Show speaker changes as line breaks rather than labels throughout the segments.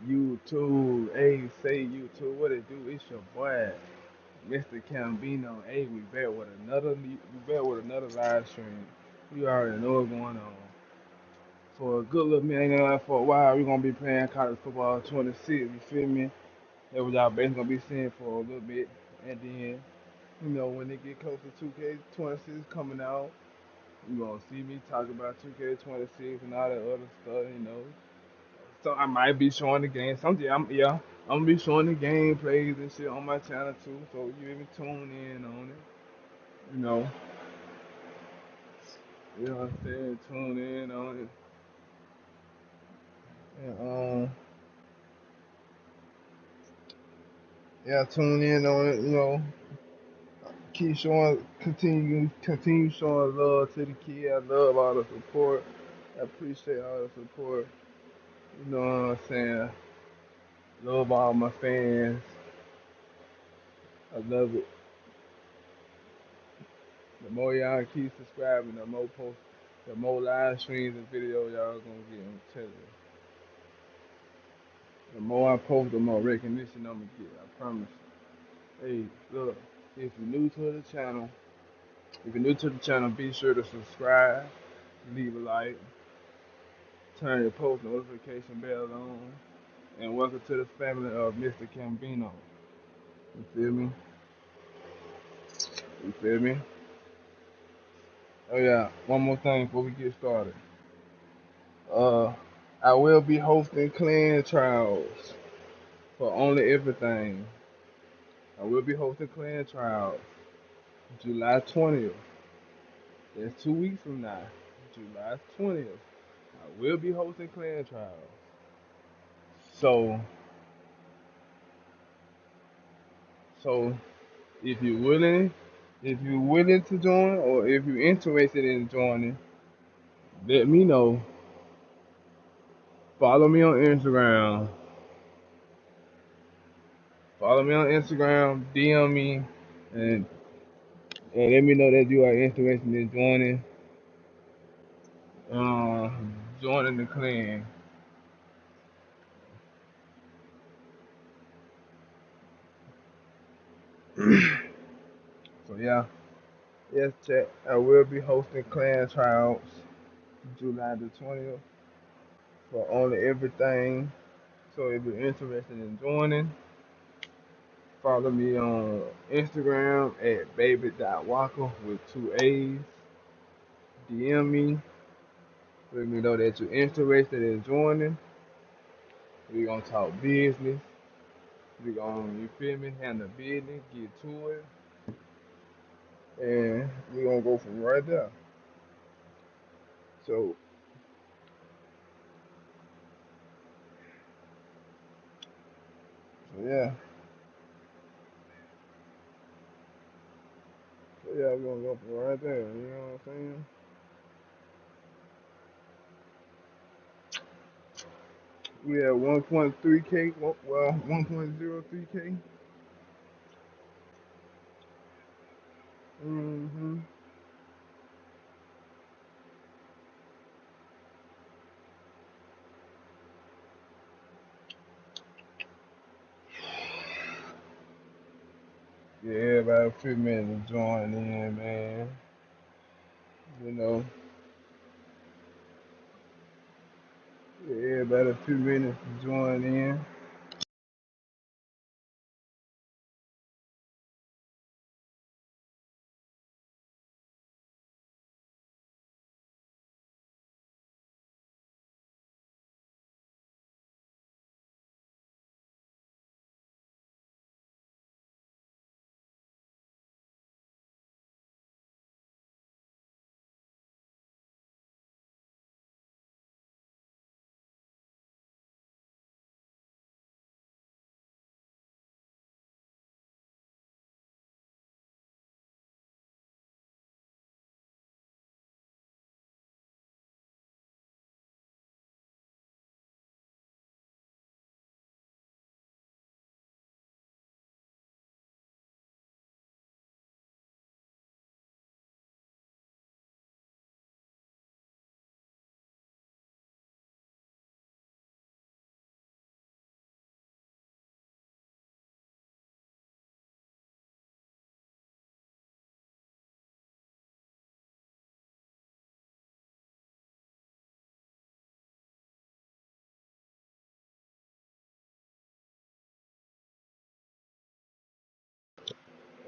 YouTube, hey, say YouTube, what it do? It's your boy, Mr. Cambino. Hey, we back with another live stream. You already know what's going on. For a good little minute, for a while, we're gonna be playing college football 26. You feel me? That's what y'all basically gonna be seeing for a little bit, and then when they get close to 2K26 coming out, you gonna see me talk about 2K26 and all that other stuff. So I might be showing the game. I'm gonna be showing the gameplays and shit on my channel too. So you even tune in on it. You know, you know what I'm saying? Tune in on it. And yeah, tune in on it. Keep showing, continue showing love to the kid. I love all the support. I appreciate all the support. You know what I'm saying? Love all my fans. I love it. The more y'all keep subscribing, the more live streams and videos y'all gonna get. I'm telling you. The more I post, the more recognition I'm gonna get. I promise. Hey, look, if you're new to the channel, be sure to subscribe, leave a like, turn your post notification bell on, and welcome to the family of Mr. Cambino. You feel me? You feel me? Oh yeah, one more thing before we get started. Uh, I will be hosting clan trials for only everything. I will be hosting clan trials July 20th. That's 2 weeks from now. July 20th. I will be hosting clan trials. So, so if you're willing, to join or if you're interested in joining, let me know. Follow me on Instagram. DM me, and let me know that you are interested in joining the clan. So yeah, yes, chat. I will be hosting clan tryouts July the 20th for only everything. So if you're interested in joining, follow me on Instagram at baby.walker with two A's. DM me. Let me know that you're interested in joining. We're gonna talk business. We're gonna, you feel me, handle business, get to it, and we're gonna go from right there. So, so yeah, we're gonna go from right there. You know what I'm saying? We have 1.3K, well, 1.03K. Mm-hmm. Yeah, about a few minutes to join in, man. You know, yeah, about a few minutes to join in.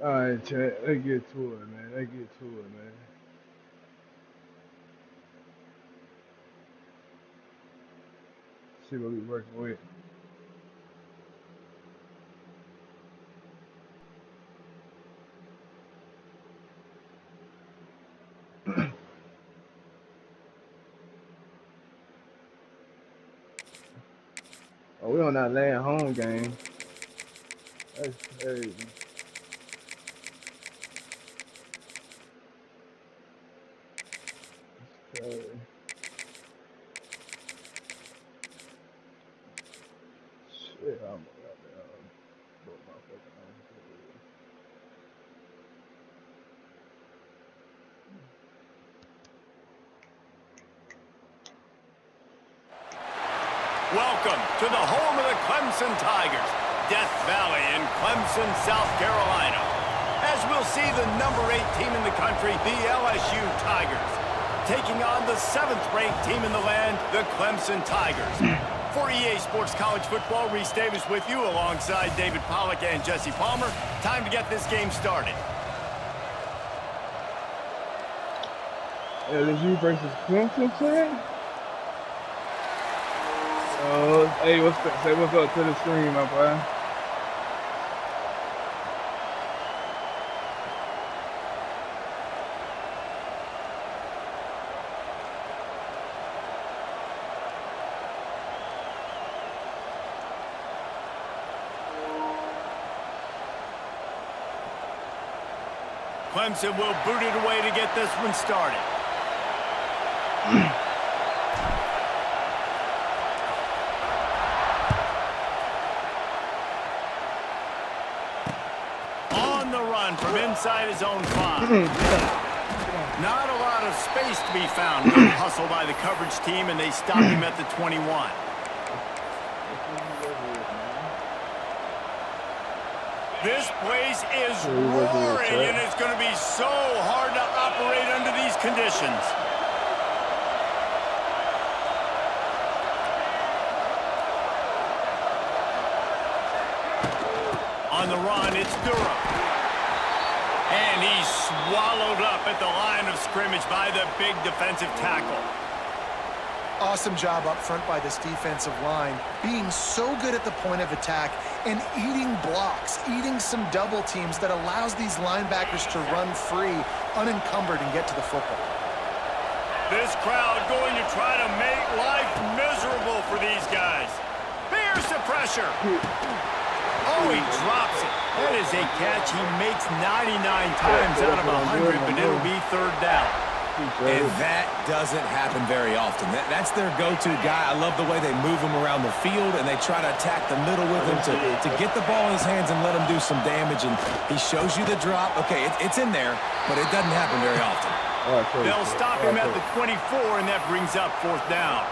All right, chat. Let's get to it, man. Let's get to it, man. See what we working with. Oh, we on that land home game. That's crazy. That's crazy. Shit, I'm goddamn broke my fucking arm.
Welcome to the home of the Clemson Tigers, Death Valley in Clemson, South Carolina. As we'll see the number 8 team in the country, the LSU Tigers, taking on the 7th-ranked team in the land, the Clemson Tigers. For EA Sports College Football, Reese Davis with you alongside David Pollack and Jesse Palmer. Time to get this game started.
LSU versus Clemson, Chad? Hey, say what's up to the stream, my boy?
Clemson will boot it away to get this one started. On the run from inside his own 5. Not a lot of space to be found. Good hustle by the coverage team, and they stop him at the 21. This place is roaring, and it's going to be so hard to operate under these conditions. On the run, it's Durham. And he's swallowed up at the line of scrimmage by the big defensive tackle.
Awesome job up front by this defensive line, being so good at the point of attack and eating blocks, eating some double teams that allows these linebackers to run free, unencumbered, and get to the football.
This crowd going to try to make life miserable for these guys. Here's the pressure. Oh, he drops it. That is a catch he makes 99 times out of 100, but it'll be 3rd down.
And that doesn't happen very often. That's their go-to guy. I love the way they move him around the field, and they try to attack the middle with him to get the ball in his hands and let him do some damage. And he shows you the drop. Okay, it's in there, but it doesn't happen very often.
They'll stop him at the 24, and that brings up 4th down.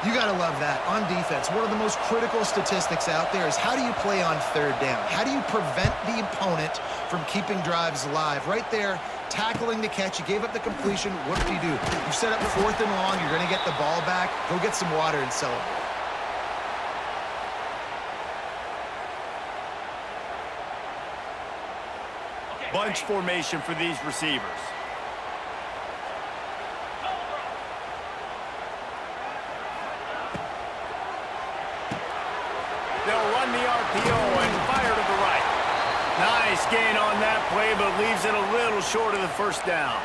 You got to love that. On defense, one of the most critical statistics out there is how do you play on 3rd down? How do you prevent the opponent from keeping drives alive? Right there, tackling the catch. You gave up the completion. What do? You set up 4th and long. You're going to get the ball back. Go get some water and celebrate.
Bunch formation for these receivers. They'll run the RPO and fire to the right. Nice gain on that play, but leaves it a little short of the 1st down.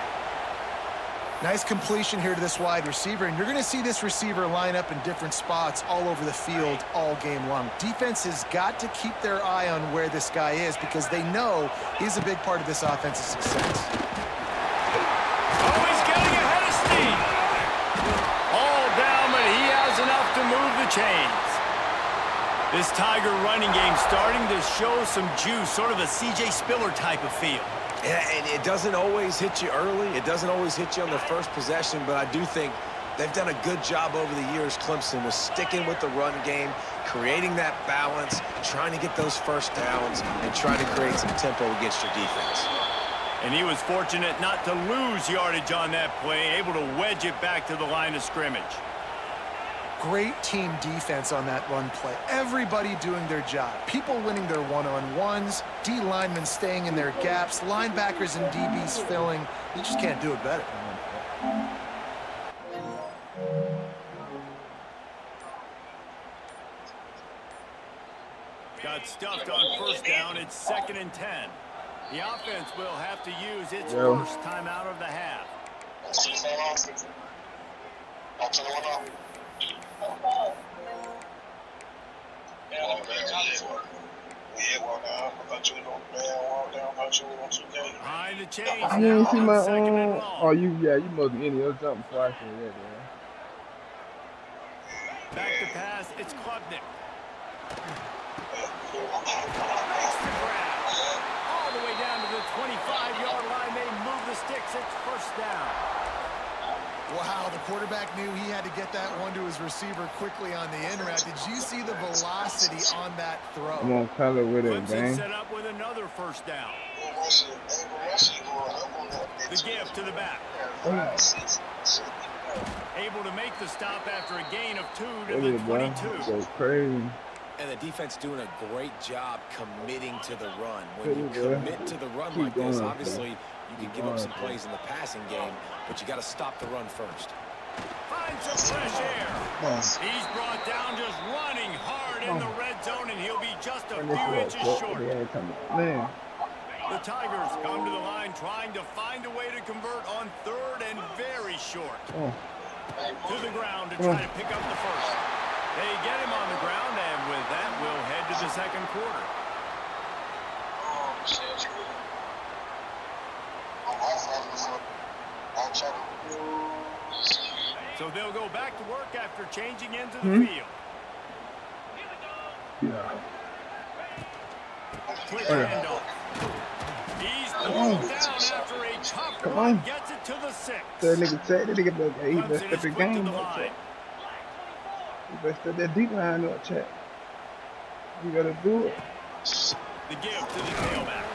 Nice completion here to this wide receiver, and you're going to see this receiver line up in different spots all over the field all game long. Defense has got to keep their eye on where this guy is because they know he's a big part of this offensive success.
Oh, he's getting ahead of steam. All down, but he has enough to move the chains. This Tiger running game starting to show some juice, sort of a C.J. Spiller type of feel.
Yeah, and it doesn't always hit you early. It doesn't always hit you on the first possession, but I do think they've done a good job over the years, Clemson, with sticking with the run game, creating that balance, trying to get those 1st downs, and trying to create some tempo against your defense.
And he was fortunate not to lose yardage on that play, able to wedge it back to the line of scrimmage.
Great team defense on that run play. Everybody doing their job. People winning their one-on-ones, D linemen staying in their gaps, linebackers and DBs filling. You just can't do it better.
Got stuffed on first down. It's 2nd and 10. The offense will have to use its first timeout of the half. Behind the chains
I
now
didn't see
on
my
2nd and long.
Oh, you must be in your jump before I said that, man.
Back to pass. It's Klubnik. Makes the grab. All the way down to the 25-yard line. They move the sticks. It's first down.
Wow, the quarterback knew he had to get that one to his receiver quickly on the in route. Did you see the velocity on that throw?
I'm gonna color with it,
Clemson
man.
set up with another first down. The give to the back. Able to make the stop after a gain of 2 to the 22.
Go crazy.
And the defense doing a great job committing to the run. When you
Good,
commit to the run
Keep
like this,
going,
obviously you can give up some plays in the passing game, but you got to stop the run first.
Finds some fresh air. He's brought down just running hard in the red zone, and he'll be just a few inches short.
Man.
The Tigers come to the line trying to find a way to convert on 3rd and very short. To the ground to try to pick up the first. They get him on the ground, and with that, we'll head to the 2nd quarter. So they'll go back to work after changing into the field. Quick handoff. He's pulled down after a tough run. Gets it to the 6.
That nigga said that nigga
Clemson is
step the
quick to
game
the
up,
line.
You better step that deep line up, chat. You gotta do it.
The give to the tailback.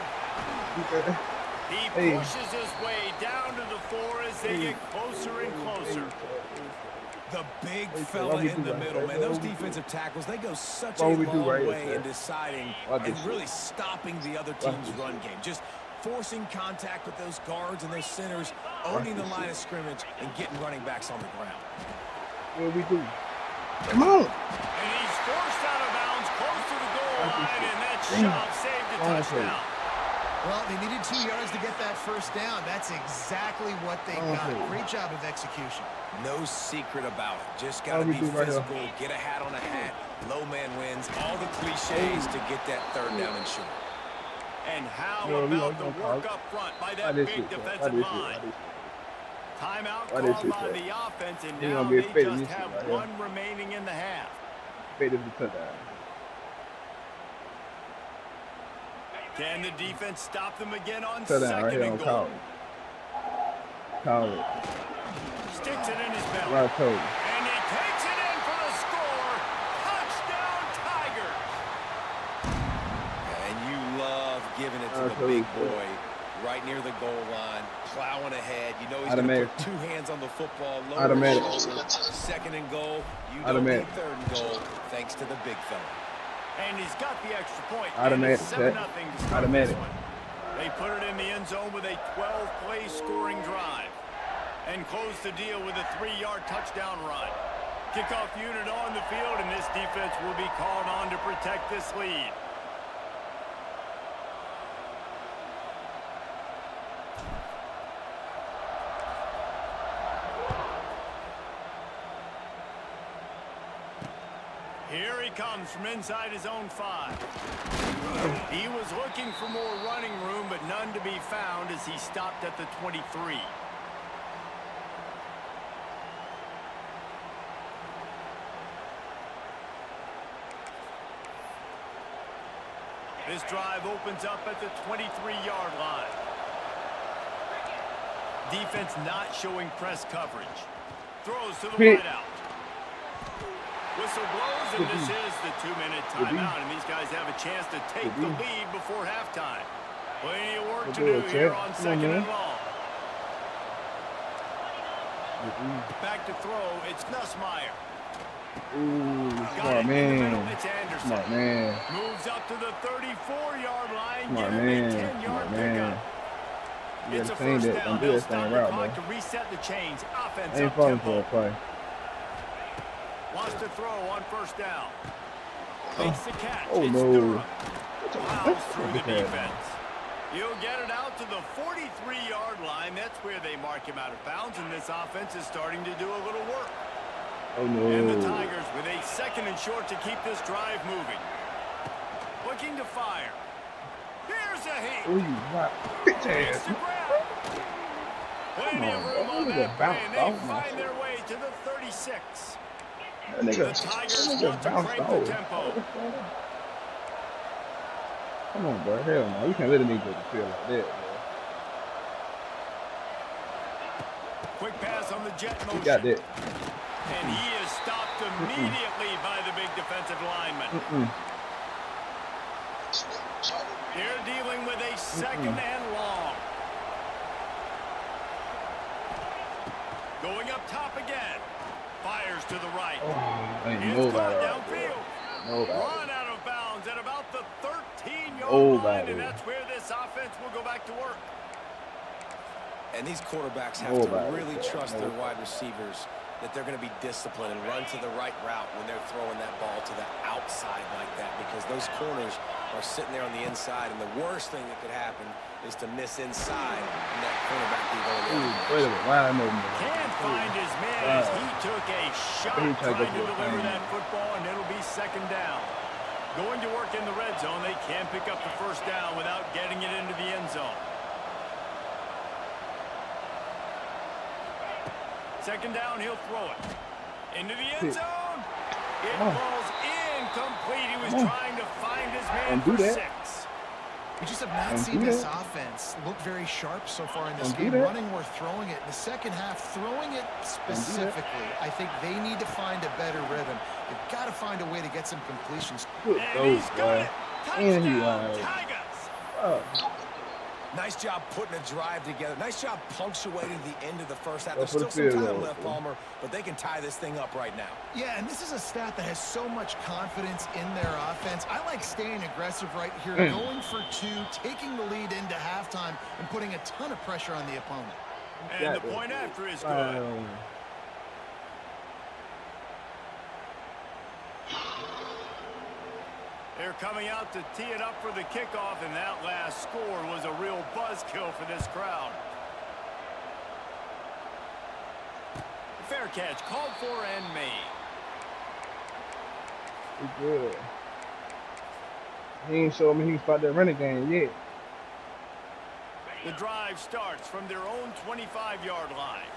He pushes his way down to the 4 as they get closer and closer.
The big fella in the middle, man. Those defensive tackles, they go such a long way in deciding and really stopping the other team's run game. Just forcing contact with those guards and those centers, owning the line of scrimmage, and getting running backs on the ground.
What we do? Come on.
And he's forced out of bounds close to the goal line, and that shot saved a touchdown.
Well, they needed 2 yards to get that first down. That's exactly what they got. Great job of execution.
No secret about it. Just got to be physical, get a hat on a hat, low man wins, all the cliches to get that 3rd down and short.
And how about the work up front by that big defensive line? Timeout called by the offense, and now they just have one remaining in the half. Can the defense stop them again on 2nd and goal?
Call it.
Sticks it in his belly.
And
he takes it in for the score. Touchdown, Tigers.
And you love giving it to the big boy right near the goal line, plowing ahead. You know he's going to put 2 hands on the football, lower his shoulder. 2nd and goal. You don't need 3rd and goal thanks to the big fella.
And he's got the extra point.
Automatic.
7-0 to start this one. They put it in the end zone with a 12-play scoring drive. And close the deal with a 3-yard touchdown run. Kickoff unit on the field, and this defense will be called on to protect this lead. Here he comes from inside his own 5. He was looking for more running room, but none to be found as he stopped at the 23. This drive opens up at the 23-yard line. Defense not showing press coverage. Throws to the wideout. Whistle blows, and this is the 2-minute timeout, and these guys have a chance to take the lead before halftime. Plenty of work to do here on 2nd and long. Back to throw, it's Nussmeier.
Ooh,
Got it
smart
in the middle.
man.
It's Anderson.
Smart man.
Moves up to the 34-yard line.
Smart
Give him a
man.
10-yard
Smart
pickup.
man. You
It's
gotta
a
change
first
that.
down.
Don't do
They'll
that
stop
same
the
route,
clock
though.
to reset the chains. Offense
I ain't
up
falling for
tempo.
a play.
Wants to throw on first down. Makes the catch.
Oh,
It's
no.
Durham. Plows through the
Okay.
defense. He'll get it out to the 43-yard line. That's where they mark him out of bounds, and this offense is starting to do a little work.
Oh, no.
And the Tigers with a 2nd and short to keep this drive moving. Looking to fire. Here's a heat.
Ooh, you right. Bitch
It's
ass.
to grab. Plenty of room on
That
that
nigga
play,
bounced
and they
off my
find their way to the 36.
That
The
nigga
Tigers want to
bounced
crank
off.
the tempo.
Come on, bro. Hell no. You can't let a nigga get the field like that, bro.
Quick pass on the jet motion.
You got that.
And he is stopped immediately by the big defensive lineman. They're dealing with a 2nd and long. Going up top again. Fires to the right.
Oh, ain't
It's
nobody
caught
out there.
downfield.
Nobody.
Run out of bounds at about the 13-yard line,
Nobody.
and that's where this offense will go back to work.
And these quarterbacks have
Nobody.
to really trust their wide receivers that they're going to be disciplined and run to the right route when they're throwing that ball to the outside like that, because those corners are sitting there on the inside, and the worst thing that could happen is to miss inside and that cornerback be going
Ooh,
in.
wait a minute. Why I know, man?
Can't find his man as he took a shot
He tried
trying
to
to
go for a
deliver
thing.
that football, and it'll be 2nd down. Going to work in the red zone. They can't pick up the first down without getting it into the end zone. 2nd down, he'll throw it. Into the end zone. It falls incomplete. He was trying to find his man
Don't do
for
that.
6.
We just have not
Don't
seen
do
this
that.
offense look very sharp so far in this
Don't do
game.
that.
Running or throwing it. In the second half, throwing it specifically, I think they need to find a better rhythm. They've got to find a way to get some completions.
Good
And
throw,
he's got
boy.
it.
And he
Touchdown,
lied.
Tigers.
Oh.
Nice job putting a drive together. Nice job punctuating the end of the first half.
Go
There's
for the
still some
field
time
goal.
left, Palmer, but they can tie this thing up right now.
Yeah, and this is a stat that has so much confidence in their offense. I like staying aggressive right here, going for 2, taking the lead into halftime, and putting a ton of pressure on the opponent.
And the point after is good. They're coming out to tee it up for the kickoff, and that last score was a real buzzkill for this crowd. Fair catch, called for and made.
He good. He ain't showed me he was about that running game yet.
The drive starts from their own 25-yard line.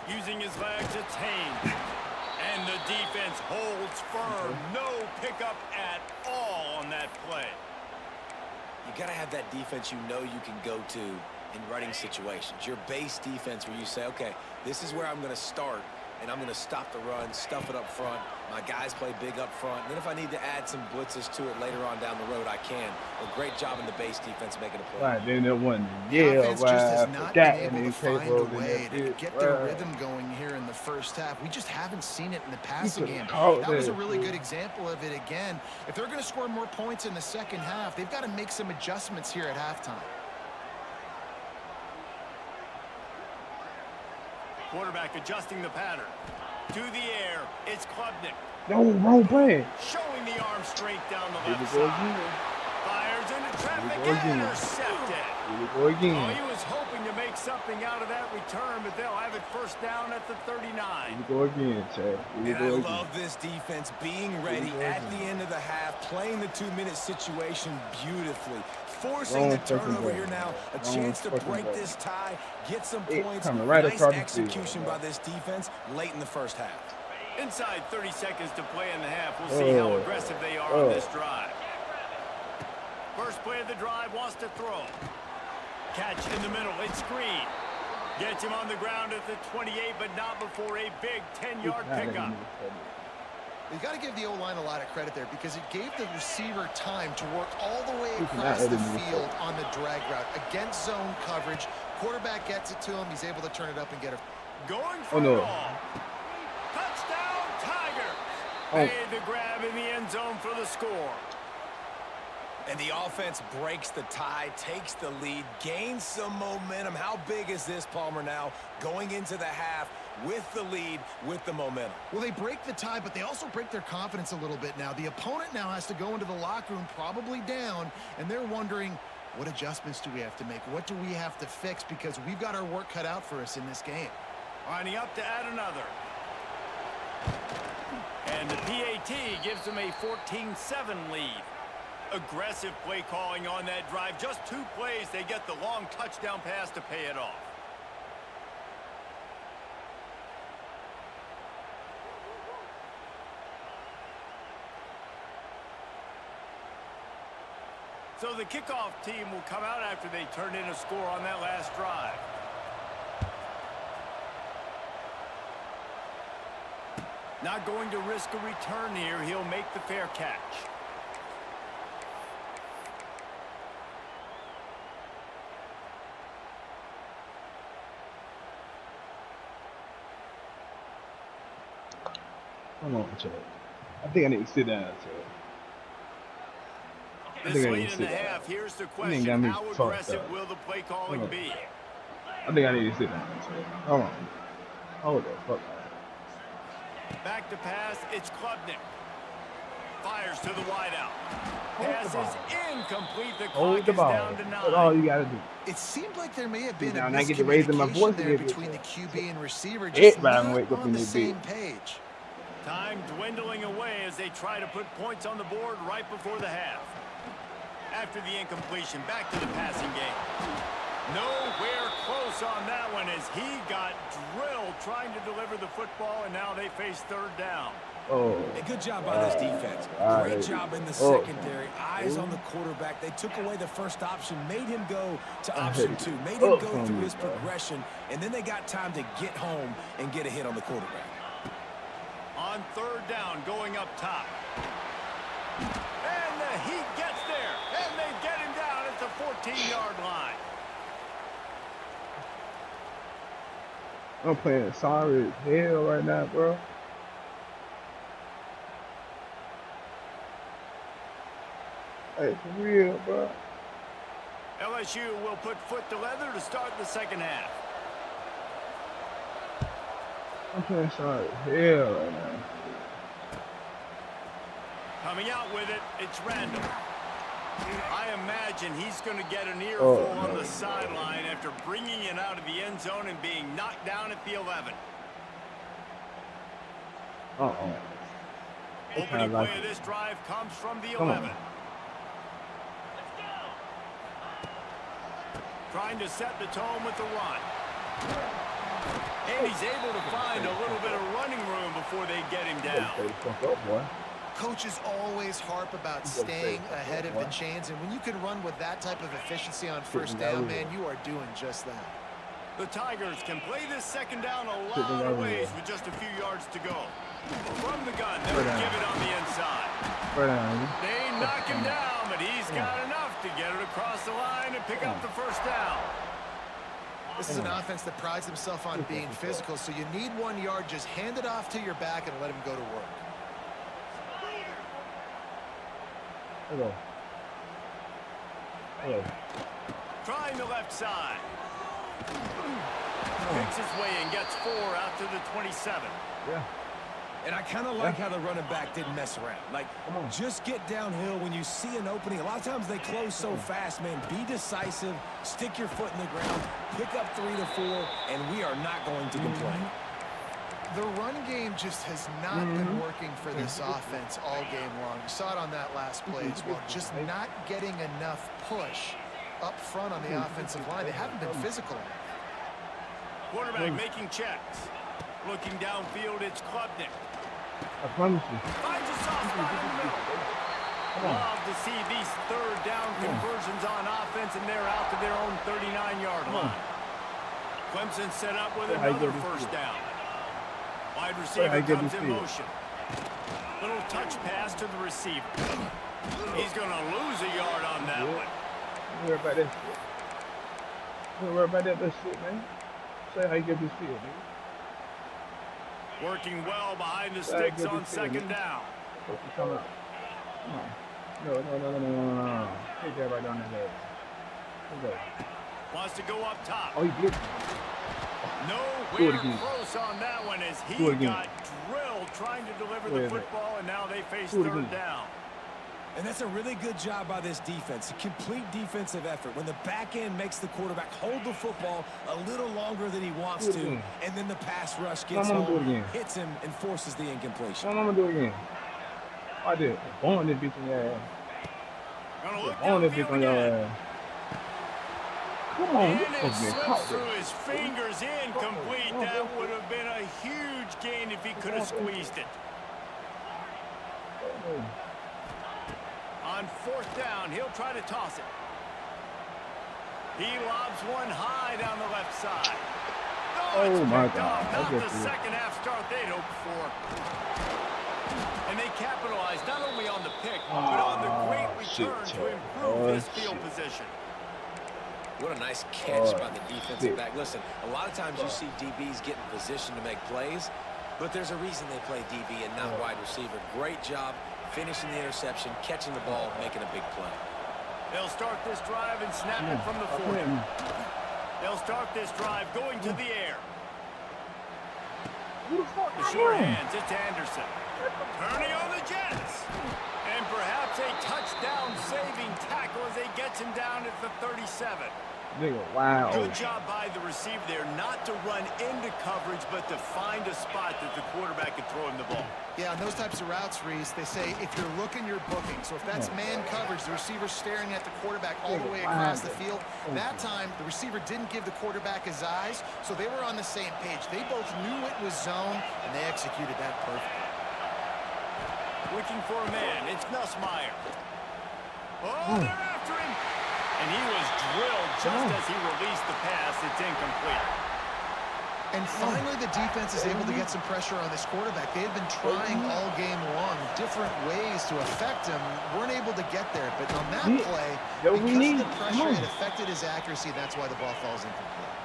Using his legs, it's Haynes. And the defense holds firm. No pickup at all on that play.
You got to have that defense you know you can go to in running situations. Your base defense where you say, okay, this is where I'm going to start, and I'm going to stop the run, stuff it up front. My guys play big up front. And then if I need to add some blitzes to it later on down the road, I can. A great job in the base defense making a play.
Right, then that one.
The
Yeah,
offense just has
I
not
forgot
been
and
able
he
to find a
capable in
way
that
to
shit.
get their
Right.
rhythm going here in the first half. We just haven't seen it in the passing
could've
game.
caught
That was a
that,
really
dude.
good example of it again. If they're going to score more points in the second half, they've got to make some adjustments here at halftime.
Quarterback adjusting the pattern. To the air, it's Klubnik.
No, wrong play.
Showing the arm strength down the
Here we
left
go
side.
again.
Fires into traffic
Here we go again.
intercepted.
Here we go
Oh,
again.
he was hoping to make something out of that return, but they'll have it first down at the 39.
Here we go again, Chad. Here we
And I
go again.
love this defense being ready at the end of the half, playing the 2-minute situation beautifully, forcing
Wrong
the
fucking
turnover
ball.
here now, a
Wrong
chance to
fucking
break
ball.
this tie, get some
It
points.
coming right
Nice
across the field,
execution
bro.
by this defense late in the first half.
Inside 30 seconds to play in the half. We'll see how aggressive they are on this drive. First play of the drive, wants to throw. Catch in the middle, it's screen. Gets him on the ground at the 28, but not before a big 10-yard pickup.
You've got to give the O-line a lot of credit there because it gave the receiver time to work all the way
He's not
across the
editing this
field
up.
on the drag route. Against zone coverage, quarterback gets it to him. He's able to turn it up and get a
Going
Oh
for it
no.
all. Touchdown, Tigers.
Oh.
Made the grab in the end zone for the score.
And the offense breaks the tie, takes the lead, gains some momentum. How big is this, Palmer, now going into the half with the lead, with the momentum?
Well, they break the tie, but they also break their confidence a little bit now. The opponent now has to go into the locker room probably down, and they're wondering, what adjustments do we have to make? What do we have to fix? Because we've got our work cut out for us in this game.
Lining up to add another. And the PAT gives them a 14-7 lead. Aggressive play calling on that drive. Just 2 plays, they get the long touchdown pass to pay it off. So the kickoff team will come out after they turn in a score on that last drive. Not going to risk a return here. He'll make the fair catch.
Come on, Chad. I think I need to sit down, Chad.
This late in the half, here's the question. How aggressive will the play calling be?
I think I need to sit down, Chad. Hold on. Hold the fuck on.
Back to pass, it's Klubnik. Fires to the wideout. Pass is incomplete. The clock is down to 9.
That's all you gotta do.
It seemed like there may have been
Now
a
I get to raising my voice
miscommunication there
again.
between the QB and receiver, just not
Wake up
on
in
the
this
same
bitch.
page.
Time dwindling away as they try to put points on the board right before the half. After the incompletion, back to the passing game. Nowhere close on that one as he got drilled trying to deliver the football, and now they face third down.
Oh.
A good job by this defense. Great job in the secondary. Eyes on the quarterback. They took away the first option, made him go to option 2, made him go through his progression, and then they got time to get home and get a hit on the quarterback.
On third down, going up top. And the Heat gets there, and they get him down at the 14-yard line.
I'm playing sorry as hell right now, bro. Hey, for real, bro.
LSU will put foot to leather to start the second half.
I'm playing sorry as hell right now.
Coming out with it, it's Randall. I imagine he's going to get an earful on the sideline after bringing it out of the end zone and being knocked down at the 11. Opening play of this drive comes from the 11. Trying to set the tone with the run. And he's able to find a little bit of running room before they get him down.
Coaches always harp about staying ahead of the chains, and when you can run with that type of efficiency on first down, man, you are doing just that.
The Tigers can play this second down a lot of ways with just a few yards to go. From the gun, they'll give it on the inside. They knock him down, but he's got enough to get it across the line and pick up the first down.
This is an offense that prides themselves on being physical, so you need 1 yard, just hand it off to your back and let him go to work.
Hello.
Trying the left side. Picks his way and gets 4 out to the 27.
Yeah.
And I kind of like how the running back didn't mess around. Like, just get downhill when you see an opening. A lot of times they close so fast, man. Be decisive, stick your foot in the ground, pick up 3 to 4, and we are not going to complain.
The run game just has not been working for this offense all game long. You saw it on that last play as well. Just not getting enough push up front on the offensive line. They haven't been physical.
Quarterback making checks. Looking downfield, it's Klubnik.
I promise you.
Finds a soft spot in the middle. Love to see these third down conversions on offense, and they're out to their own 39-yard line. Clemson set up with another first down. Wide receiver comes in motion. Little touch pass to the receiver. He's going to lose a yard on that one.
Don't worry about that shit. Don't worry about that shit, man. Say how you get this field, nigga.
Working well behind the sticks on second down.
Come on. Come on. No. Take that right down that leg. Okay.
Wants to go up top.
Oh, he blitzed.
Nowhere close on that one as he got drilled trying to deliver the football, and now they face third down.
And that's a really good job by this defense, a complete defensive effort. When the back end makes the quarterback hold the football a little longer than he wants to, and then the pass rush gets home, hits him, and forces the incompletion.
I'm going to do it again. I did. On this bitch on your ass. On this bitch on your ass. Come on,
and it slips through his fingers incomplete. That would have been a huge gain if he could have squeezed it. On fourth down, he'll try to toss it. He lobs one high down the left side.
Oh my God.
Not the second half start they'd hoped for. And they capitalized not only on the pick, but on the great return to improve this field position.
What a nice catch by the defensive back. Listen, a lot of times you see DBs get in position to make plays, but there's a reason they play DB and not wide receiver. Great job finishing the interception, catching the ball, making a big play.
They'll start this drive and snap it from the 40. They'll start this drive going to the air. The short hands, it's Anderson. Turning on the Jets. And perhaps a touchdown-saving tackle as they gets him down at the 37.
Nigga, wow.
Good job by the receiver there, not to run into coverage, but to find a spot that the quarterback could throw him the ball.
Yeah, on those types of routes, Reese, they say if you're looking, you're booking. So if that's man coverage, the receiver's staring at the quarterback all the way across the field. That time, the receiver didn't give the quarterback his eyes, so they were on the same page. They both knew it was zone, and they executed that perfectly.
Looking for a man, it's Nussmeier. Oh, they're after him! And he was drilled just as he released the pass. It's incomplete.
And finally, the defense is able to get some pressure on this quarterback. They had been trying all game long, different ways to affect him. Weren't able to get there. But on that play, because of the pressure, it affected his accuracy. That's why the ball falls incomplete.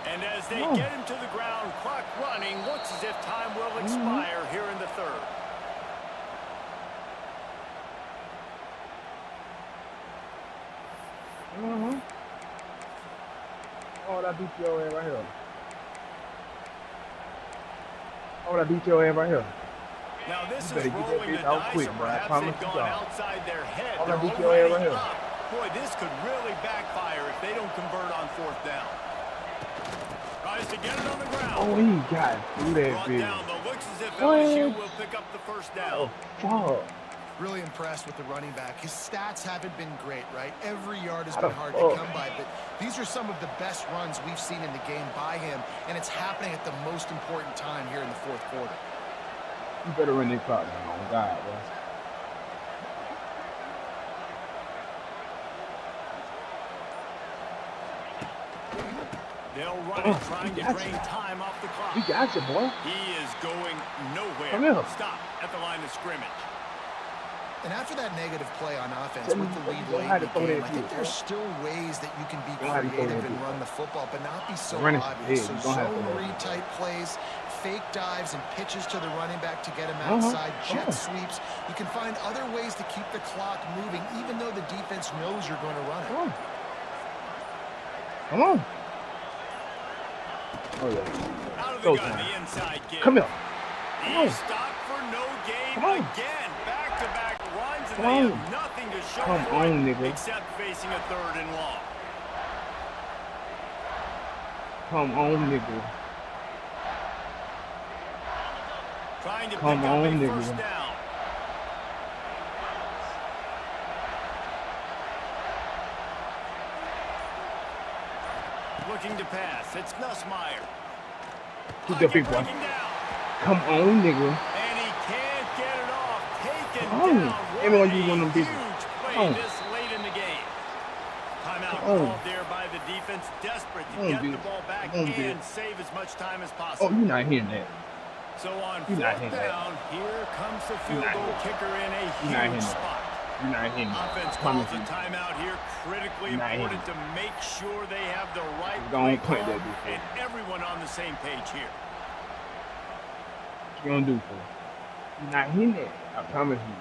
And as they get him to the ground, clock running, looks as if time will expire here in the third.
Oh, that beat your ass right here. Oh, that beat your ass right here.
Now this is rolling the dice, and perhaps they've gone outside their head.
Oh, that beat your ass right here.
Boy, this could really backfire if they don't convert on fourth down. Tries to get it on the ground.
Oh, he got through that bitch.
Down. The looks as if LSU will pick up the first down.
Oh, fuck.
Really impressed with the running back. His stats haven't been great, right? Every yard has been hard to come by, but these are some of the best runs we've seen in the game by him, and it's happening at the most important time here in the fourth quarter.
You better run this clock down. Oh, God, bro.
They'll run it, trying to drain time off the clock.
You got you, boy.
He is going nowhere.
Come here.
Stop at the line of scrimmage.
And after that negative play on offense with the lead late in the game, I think there's still ways that you can be creative and run the football, but not be so obvious. So zone read type plays, fake dives and pitches to the running back to get him outside, jet sweeps. You can find other ways to keep the clock moving, even though the defense knows you're going to run it.
Come on. Oh, yeah.
Out of the gun, the inside kick.
Come here.
He stopped for no gain again. Back-to-back runs, and they have nothing to show for it except facing a third and long.
Come on, nigga.
Trying to pick up a first down. Looking to pass. It's Nussmeier.
Keep the big one. Come on, nigga.
And he can't get it off. Taken down.
Everyone use one of them
Huge
people.
play this late in the game. Timeout called there by the defense. Desperate to get the ball back and save as much time as possible.
Oh, you're not hearing that.
So on fourth down, here comes the field goal kicker in a huge spot.
You're not hitting it.
Offense calls a timeout here. Critically important to make sure they have the right play call and everyone on the same page here.
You gonna do for? You're not hitting it. I promise you.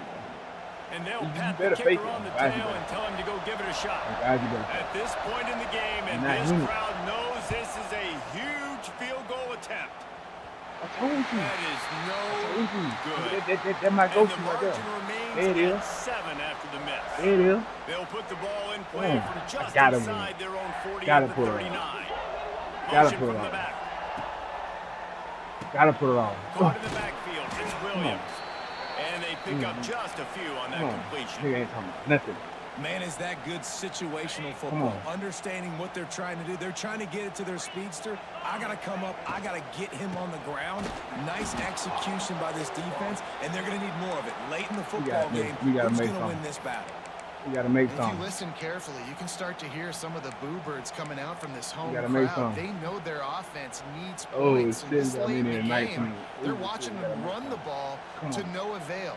And they'll
You
pat the
better fake
kicker
it.
on the
Guys, you
tail
better.
and tell him to go give it a shot.
Guys, you better.
At this point in the game, and
You're not
this
hitting it.
crowd knows this is a huge field goal attempt.
I told you.
That is no good.
That might go
And
to
the
right there.
margin
There it
remains
is.
at 7 after the miss.
There it is.
They'll put the ball in play from just
gotta
inside their own 40
Gotta
at the
put it
39.
Gotta
Motion
put it
from
on.
the back.
Gotta put it on.
Caught in the backfield. It's Williams. And they pick up just a few on that
He
completion.
ain't talking about nothing.
Man, is that good situational football. Understanding what they're trying to do. They're trying to get it to their speedster. I got to come up. I got to get him on the ground. Nice execution by this defense, and they're going to need more of it. Late in the football game, who's going to win this battle?
You gotta make
If
something.
you listen carefully, you can start to hear some of the boo birds coming out from this home
gotta make
crowd.
some.
They know their offense needs
Oh,
points. And this
shit,
late in the game,
19.
they're
Ooh,
watching
shit,
them
gotta
run
make
the ball to
on.
no avail.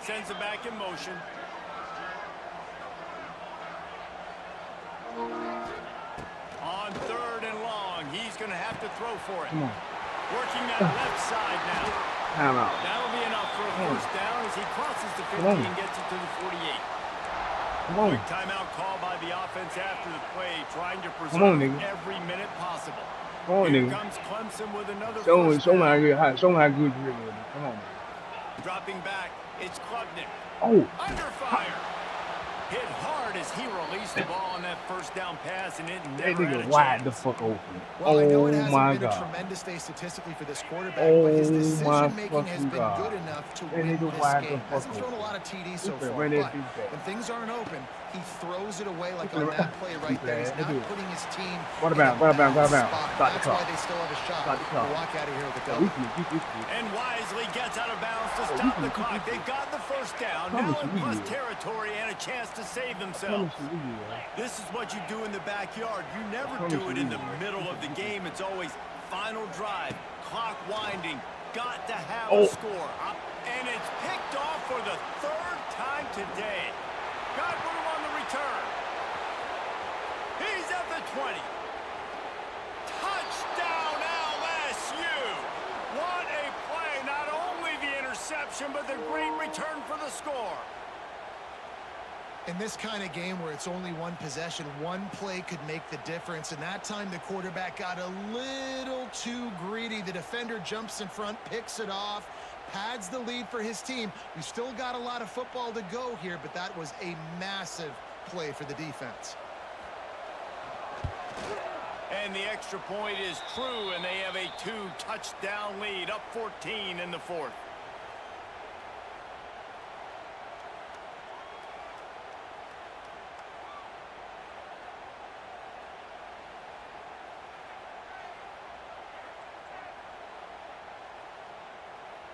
Sends it back in motion. On 3rd and long, he's going to have to throw for it.
Come on.
Working that left side now.
Time out.
That'll be enough for a first down as he crosses the 50
on.
and gets it to the 48.
Come on.
Quick timeout call by the offense after the play, trying to preserve
on, nigga.
every minute possible.
Come on,
Here
nigga.
comes Clemson with another
Show
first down.
me how good. Show me how good you really is. Come on.
Dropping back, it's Klubnik.
Oh.
Under fire. Hit hard as he released the ball on that first down pass, and it
That
never had
nigga
a
wide the
chance.
fuck open.
Well, I know it
Oh
hasn't
my
been a
god.
tremendous day statistically for this quarterback, but his
Oh my
decision-making has
fucking
been
god.
good enough to
That
win
nigga
this
wide the
game.
fuck
Hasn't thrown a
open.
lot of TDs so
He
far,
finna run that
but
bitch back.
when things aren't open, he throws it away like
He
on
finna
that
run-
play
he
right there. He's
finna
not
do it.
putting his team
What
in
about-
a
what about-
bad
what about?
spot.
Start the
That's
clock.
why they still have a shot
Start the clock.
to walk out of here with a
We
W.
can.
And wisely gets out of bounds to
we
stop
can-
the clock. They've got the first down, now
Promise
in
you we
plus
will.
territory and a chance to save themselves. This is what you do in the backyard. You never
Promise
do it
you
in the
will.
middle of the game. It's always final drive, clock winding, got to have
Oh.
a score. And it's picked off for the 3rd time today. Godwin on the return. He's at the 20. Touchdown LSU. What a play. Not only the interception, but the great return for the score.
In this kind of game where it's only one possession, one play could make the difference. And that time the quarterback got a little too greedy. The defender jumps in front, picks it off, pads the lead for his team. We still got a lot of football to go here, but that was a massive play for the defense.
And the extra point is true, and they have a 2-touchdown lead, up 14 in the 4th.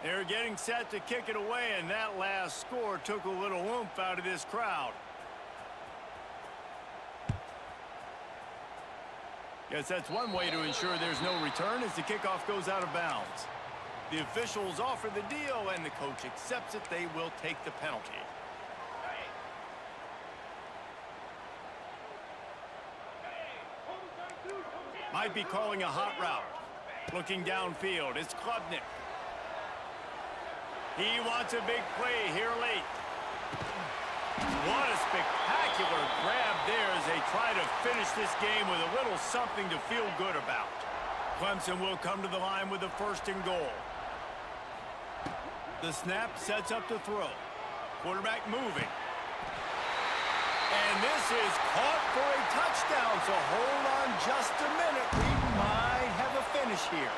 They're getting set to kick it away, and that last score took a little oomph out of this crowd. Guess that's one way to ensure there's no return as the kickoff goes out of bounds. The officials offer the deal, and the coach accepts it. They will take the penalty. Might be calling a hot route. Looking downfield, it's Klubnik. He wants a big play here late. What a spectacular grab there as they try to finish this game with a little something to feel good about. Clemson will come to the line with a 1st and goal. The snap sets up the throw. Quarterback moving. And this is caught for a touchdown, so hold on just a minute. We might have a finish here.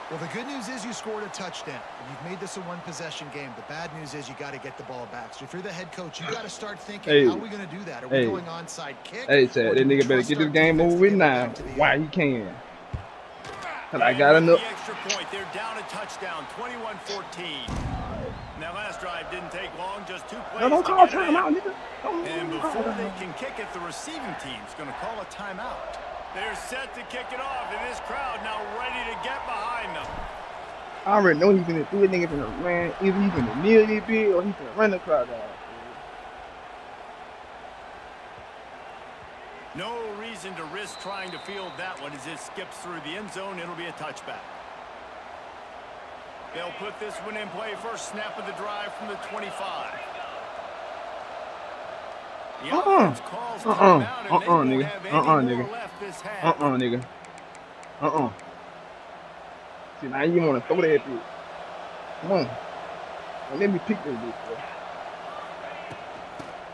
Well, the good news is you scored a touchdown. You've made this a one-possession game. The bad news is you got to get the ball back. So if you're the head coach, you got to start thinking, how are we going to do that? Are we going onside kick?
Hey, Chad, that nigga better get this game over with now. Why he can? And I got enough.
The extra point. They're down a touchdown, 21-14. That last drive didn't take long, just 2 plays.
No, don't
to
call
get it
timeout,
in.
nigga.
And before they can kick it, the receiving team's going to call a timeout. They're set to kick it off, and this crowd now ready to get behind them.
I already know he's gonna do it. Nigga finna run. Either he's gonna kneel this bit or he's gonna run the crowd out.
No reason to risk trying to field that one as it skips through the end zone. It'll be a touchback. They'll put this one in play first snap of the drive from the 25. The offense calls timeout, and they won't have any more left this half.
Nigga. See, now you want to throw that bitch. Come on. Now let me pick this bitch, bro.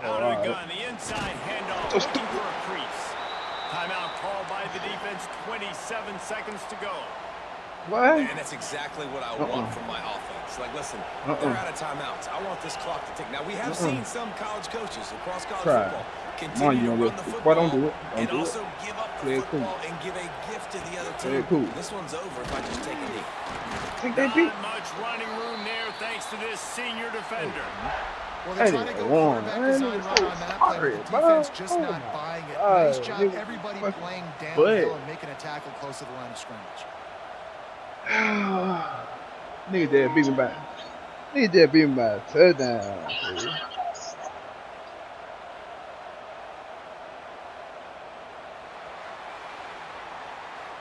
Out of the gun, the inside handoff,
So
looking for a crease. Timeout called by the defense, 27 seconds to go.
What?
And that's exactly what I want from my offense. Like, listen, they're out of timeouts. I want this clock to tick. Now, we have seen some college coaches across college football continue to run the football and also give up the football and give a gift to the other team. This one's over if I just take a knee.
Not much running room there thanks to this senior defender.
Well, they're trying to go quarterback design right on that play, but the defense just not buying it. Nice job, everybody playing downhill and making a tackle close to the line of scrimmage.
Nigga just beat me by a touchdown.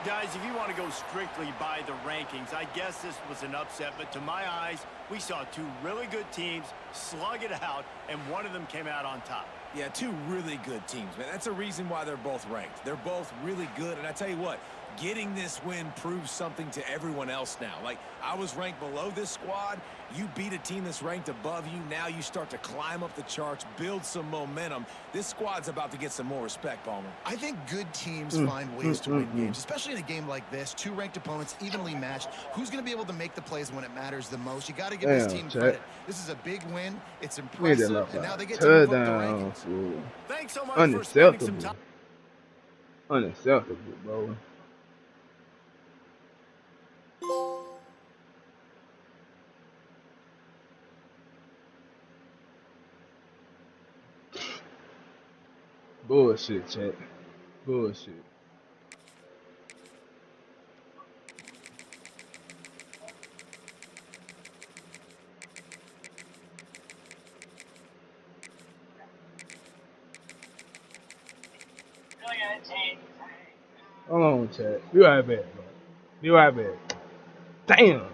Guys, if you want to go strictly by the rankings, I guess this was an upset, but to my eyes, we saw two really good teams slug it out, and one of them came out on top.
Yeah, two really good teams, man. That's a reason why they're both ranked. They're both really good, and I tell you what, getting this win proves something to everyone else now. Like, I was ranked below this squad. You beat a team that's ranked above you. Now you start to climb up the charts, build some momentum. This squad's about to get some more respect, Palmer.
I think good teams find ways to win games, especially in a game like this. Two ranked opponents, evenly matched. Who's going to be able to make the plays when it matters the most? You got to give this team credit. This is a big win. It's impressive, and now they get to move up the rankings.
Thanks so much for spending some time.
Unacceptable, bro. Bullshit, chat. Bullshit. Hold on, chat. Be right back, bro. Be right back. Damn.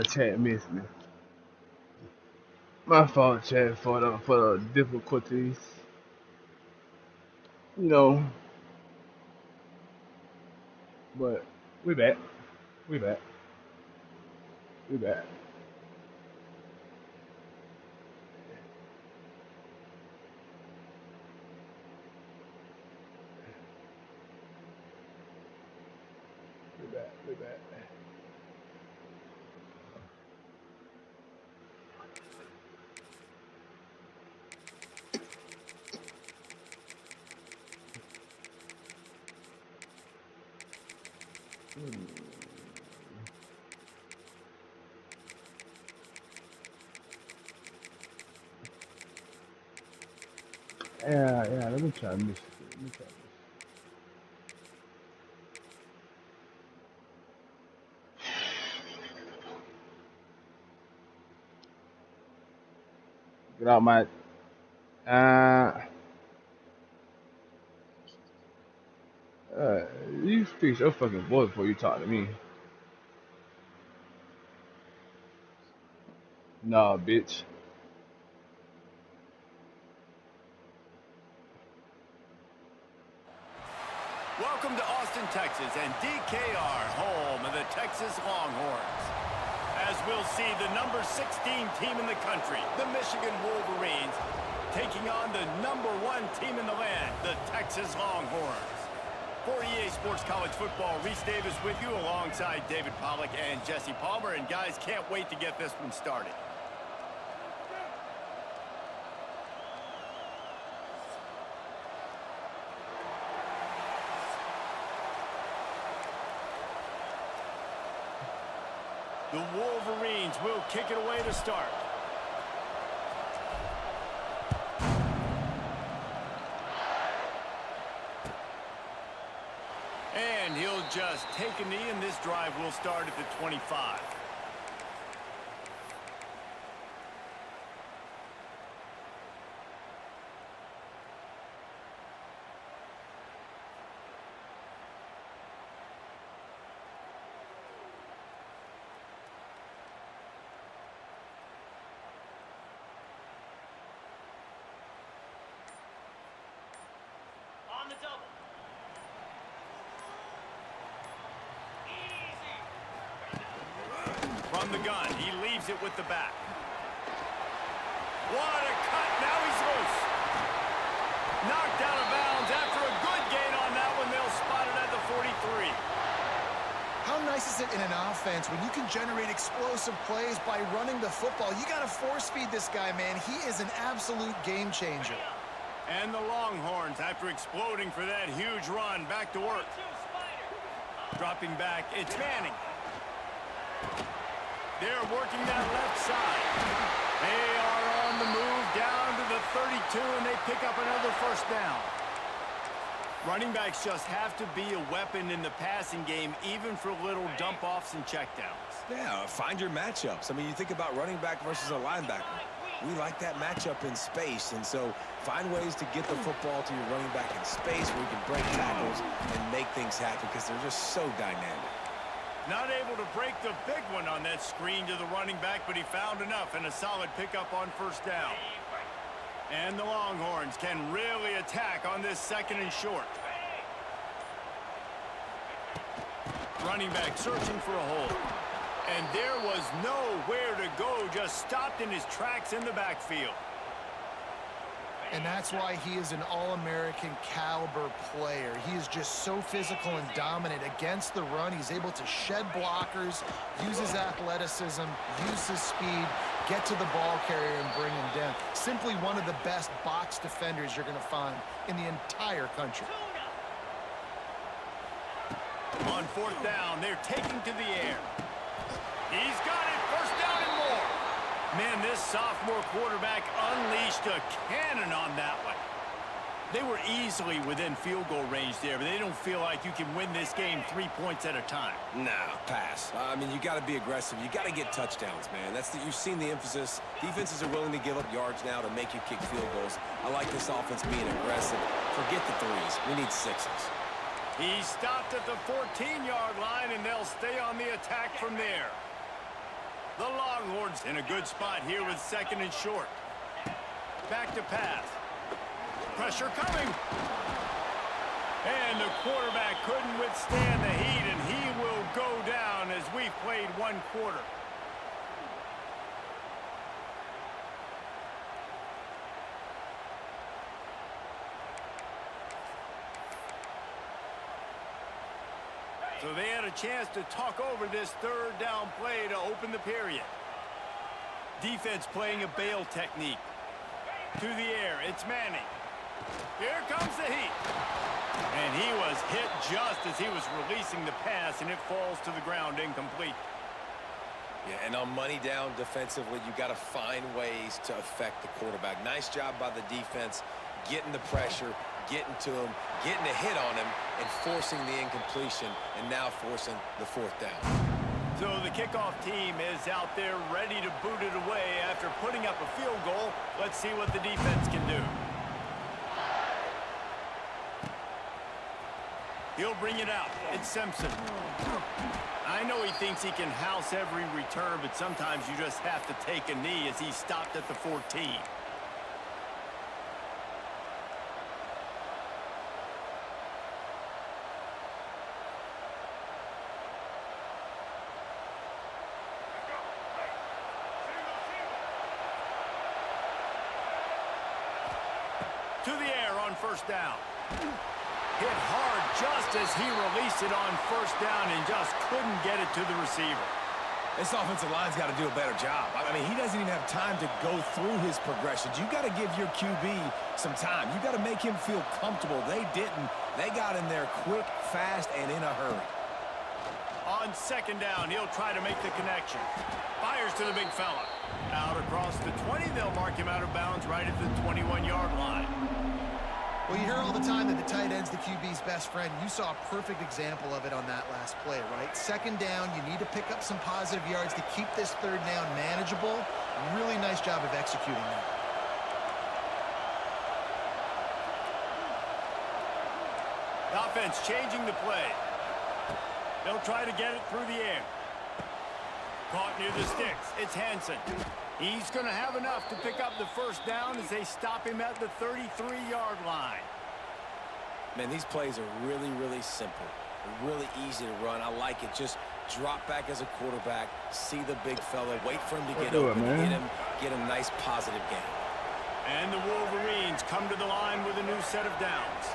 my chat missed me. My fault, chat, for the difficulties. You know, but we back. We back. We back. We back. We back. Yeah. Let me try this. Let me try this. Get out my. Uh, uh, you fix your fucking voice before you talk to me. Nah, bitch.
Welcome to Austin, Texas, and DKR, home of the Texas Longhorns. As we'll see the number 16 team in the country, the Michigan Wolverines, taking on the number 1 team in the land, the Texas Longhorns. For EA Sports College Football, Reese Davis with you alongside David Pollack and Jesse Palmer. And guys, can't wait to get this one started. The Wolverines will kick it away to start. And he'll just take a knee, and this drive will start at the 25.
On the double.
From the gun, he leaves it with the back. What a cut, now he's loose. Knocked out of bounds after a good gain on that one. They'll spot it at the 43.
How nice is it in an offense when you can generate explosive plays by running the football? You got to force feed this guy, man. He is an absolute game changer.
And the Longhorns, after exploding for that huge run, back to work. Dropping back, it's Manning. They're working that left side. They are on the move down to the 32, and they pick up another first down. Running backs just have to be a weapon in the passing game, even for little dump-offs and checkdowns.
Yeah, find your matchups. I mean, you think about running back versus a linebacker. We like that matchup in space, and so find ways to get the football to your running back in space where you can break tackles and make things happen because they're just so dynamic.
Not able to break the big one on that screen to the running back, but he found enough and a solid pickup on first down. And the Longhorns can really attack on this second and short. Running back searching for a hole. And there was nowhere to go, just stopped in his tracks in the backfield.
And that's why he is an all-American caliber player. He is just so physical and dominant against the run. He's able to shed blockers, use his athleticism, use his speed, get to the ball carrier and bring him down. Simply one of the best box defenders you're going to find in the entire country.
On fourth down, they're taking to the air. He's got it, first down and more. Man, this sophomore quarterback unleashed a cannon on that one. They were easily within field goal range there, but they don't feel like you can win this game 3 points at a time.
Nah, pass. I mean, you got to be aggressive. You got to get touchdowns, man. You've seen the emphasis. Defenses are willing to give up yards now to make you kick field goals. I like this offense being aggressive. Forget the threes. We need sixes.
He stopped at the 14-yard line, and they'll stay on the attack from there. The Longhorns in a good spot here with 2nd and short. Back to pass. Pressure coming. And the quarterback couldn't withstand the heat, and he will go down as we've played 1 quarter. So they had a chance to talk over this 3rd down play to open the period. Defense playing a bail technique. To the air, it's Manning. Here comes the heat. And he was hit just as he was releasing the pass, and it falls to the ground incomplete.
Yeah, and on money down defensively, you got to find ways to affect the quarterback. Nice job by the defense, getting the pressure, getting to him, getting a hit on him, and forcing the incompletion, and now forcing the 4th down.
So the kickoff team is out there ready to boot it away after putting up a field goal. Let's see what the defense can do. He'll bring it out. It's Simpson. I know he thinks he can house every return, but sometimes you just have to take a knee as he stopped at the 14. To the air on 1st down. Hit hard just as he released it on 1st down and just couldn't get it to the receiver.
This offensive line's got to do a better job. I mean, he doesn't even have time to go through his progressions. You got to give your QB some time. You got to make him feel comfortable. They didn't. They got in there quick, fast, and in a hurry.
On 2nd down, he'll try to make the connection. Fires to the big fella. Out across the 20, they'll mark him out of bounds right at the 21-yard line.
Well, you hear all the time that the tight end's the QB's best friend. You saw a perfect example of it on that last play, right? 2nd down, you need to pick up some positive yards to keep this 3rd down manageable. Really nice job of executing that.
The offense changing the play. They'll try to get it through the air. Caught near the sticks. It's Hansen. He's going to have enough to pick up the 1st down as they stop him at the 33-yard line.
Man, these plays are really, really simple. They're really easy to run. I like it. Just drop back as a quarterback, see the big fella, wait for him to get open, hit him, get a nice positive game.
And the Wolverines come to the line with a new set of downs.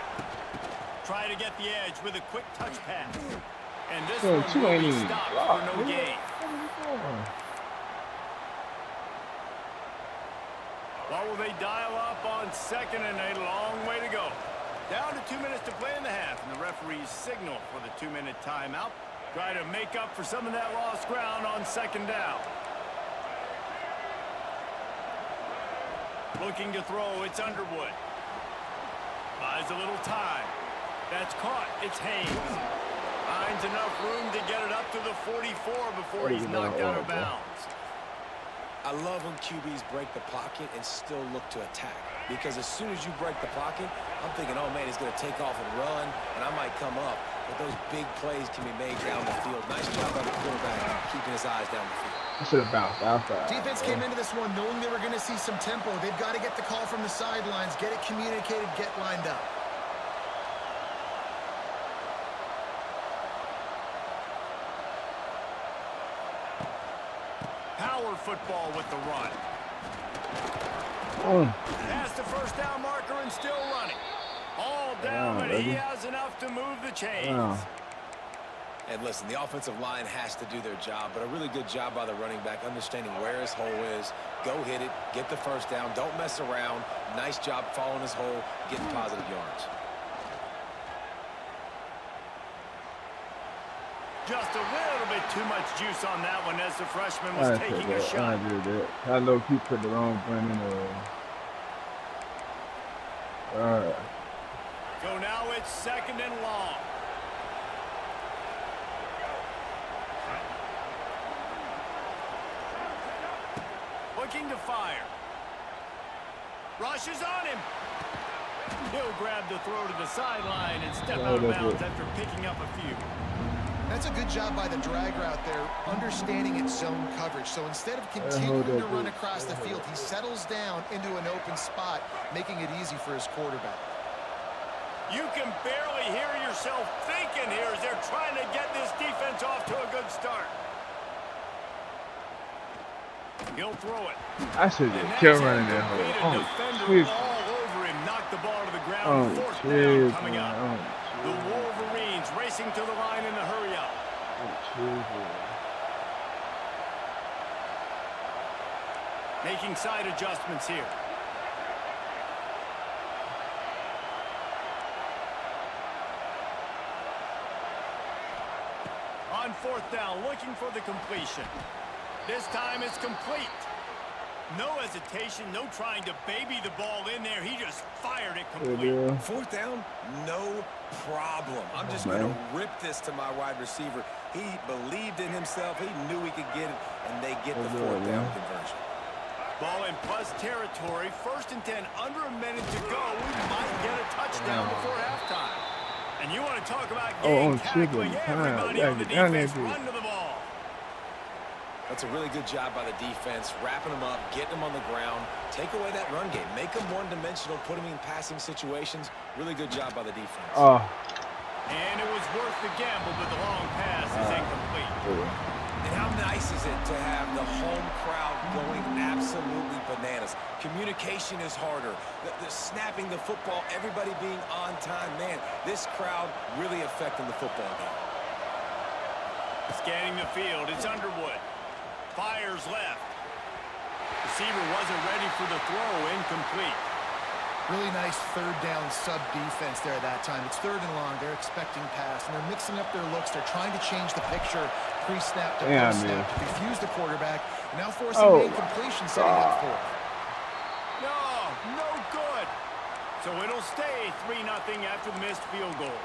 Try to get the edge with a quick touch pass. And this one will be stopped for no gain. What will they dial up on 2nd and a long way to go? Down to 2 minutes to play in the half, and the referees signal for the 2-minute timeout. Try to make up for some of that lost ground on 2nd down. Looking to throw, it's Underwood. Buys a little time. That's caught. It's Haynes. Finds enough room to get it up to the 44 before he's knocked out of bounds.
I love when QBs break the pocket and still look to attack. Because as soon as you break the pocket, I'm thinking, oh, man, he's going to take off and run, and I might come up. But those big plays can be made down the field. Nice job by the quarterback keeping his eyes down the field.
I should have bounced outside.
Defense came into this one knowing they were going to see some tempo. They've got to get the call from the sidelines, get it communicated, get lined up.
Power football with the run. Past the 1st down marker and still running. All down, but he has enough to move the chains.
And listen, the offensive line has to do their job, but a really good job by the running back, understanding where his hole is. Go hit it, get the 1st down, don't mess around. Nice job following his hole, getting positive yards.
Just a little bit too much juice on that one as the freshman was taking a shot.
I did that. I low-key put the wrong button in there. All right.
So now it's 2nd and long. Looking to fire. Rushes on him. He'll grab the throw to the sideline and step out of bounds after picking up a few.
That's a good job by the drag route there, understanding its zone coverage. So instead of continuing to run across the field, he settles down into an open spot, making it easy for his quarterback.
You can barely hear yourself thinking here as they're trying to get this defense off to a good start. He'll throw it.
I should just kept running that hole. Oh,
defender all over him, knocked the ball to the ground. Fourth down coming up. The Wolverines racing to the line in a hurry up. Making side adjustments here. On fourth down, looking for the completion. This time it's complete. No hesitation, no trying to baby the ball in there. He just fired it complete.
Fourth down, no problem. I'm just going to rip this to my wide receiver. He believed in himself. He knew he could get it, and they get the fourth down conversion.
Ball in plus territory. 1st and 10, under a minute to go. We might get a touchdown before halftime. And you want to talk about game tackling. Everybody on the defense run to the ball.
That's a really good job by the defense, wrapping them up, getting them on the ground, take away that run game, make them one-dimensional, put them in passing situations. Really good job by the defense.
And it was worth the gamble, but the long pass is incomplete.
And how nice is it to have the home crowd going absolutely bananas? Communication is harder. The snapping the football, everybody being on time. Man, this crowd really affecting the football game.
Scanning the field, it's Underwood. Fires left. Receiver wasn't ready for the throw, incomplete.
Really nice third down sub defense there that time. It's 3rd and long. They're expecting pass, and they're mixing up their looks. They're trying to change the picture pre-snap to post-snap to confuse the quarterback. Now forcing the incompletion, setting up for it.
No good. So it'll stay 3-0 after the missed field goal.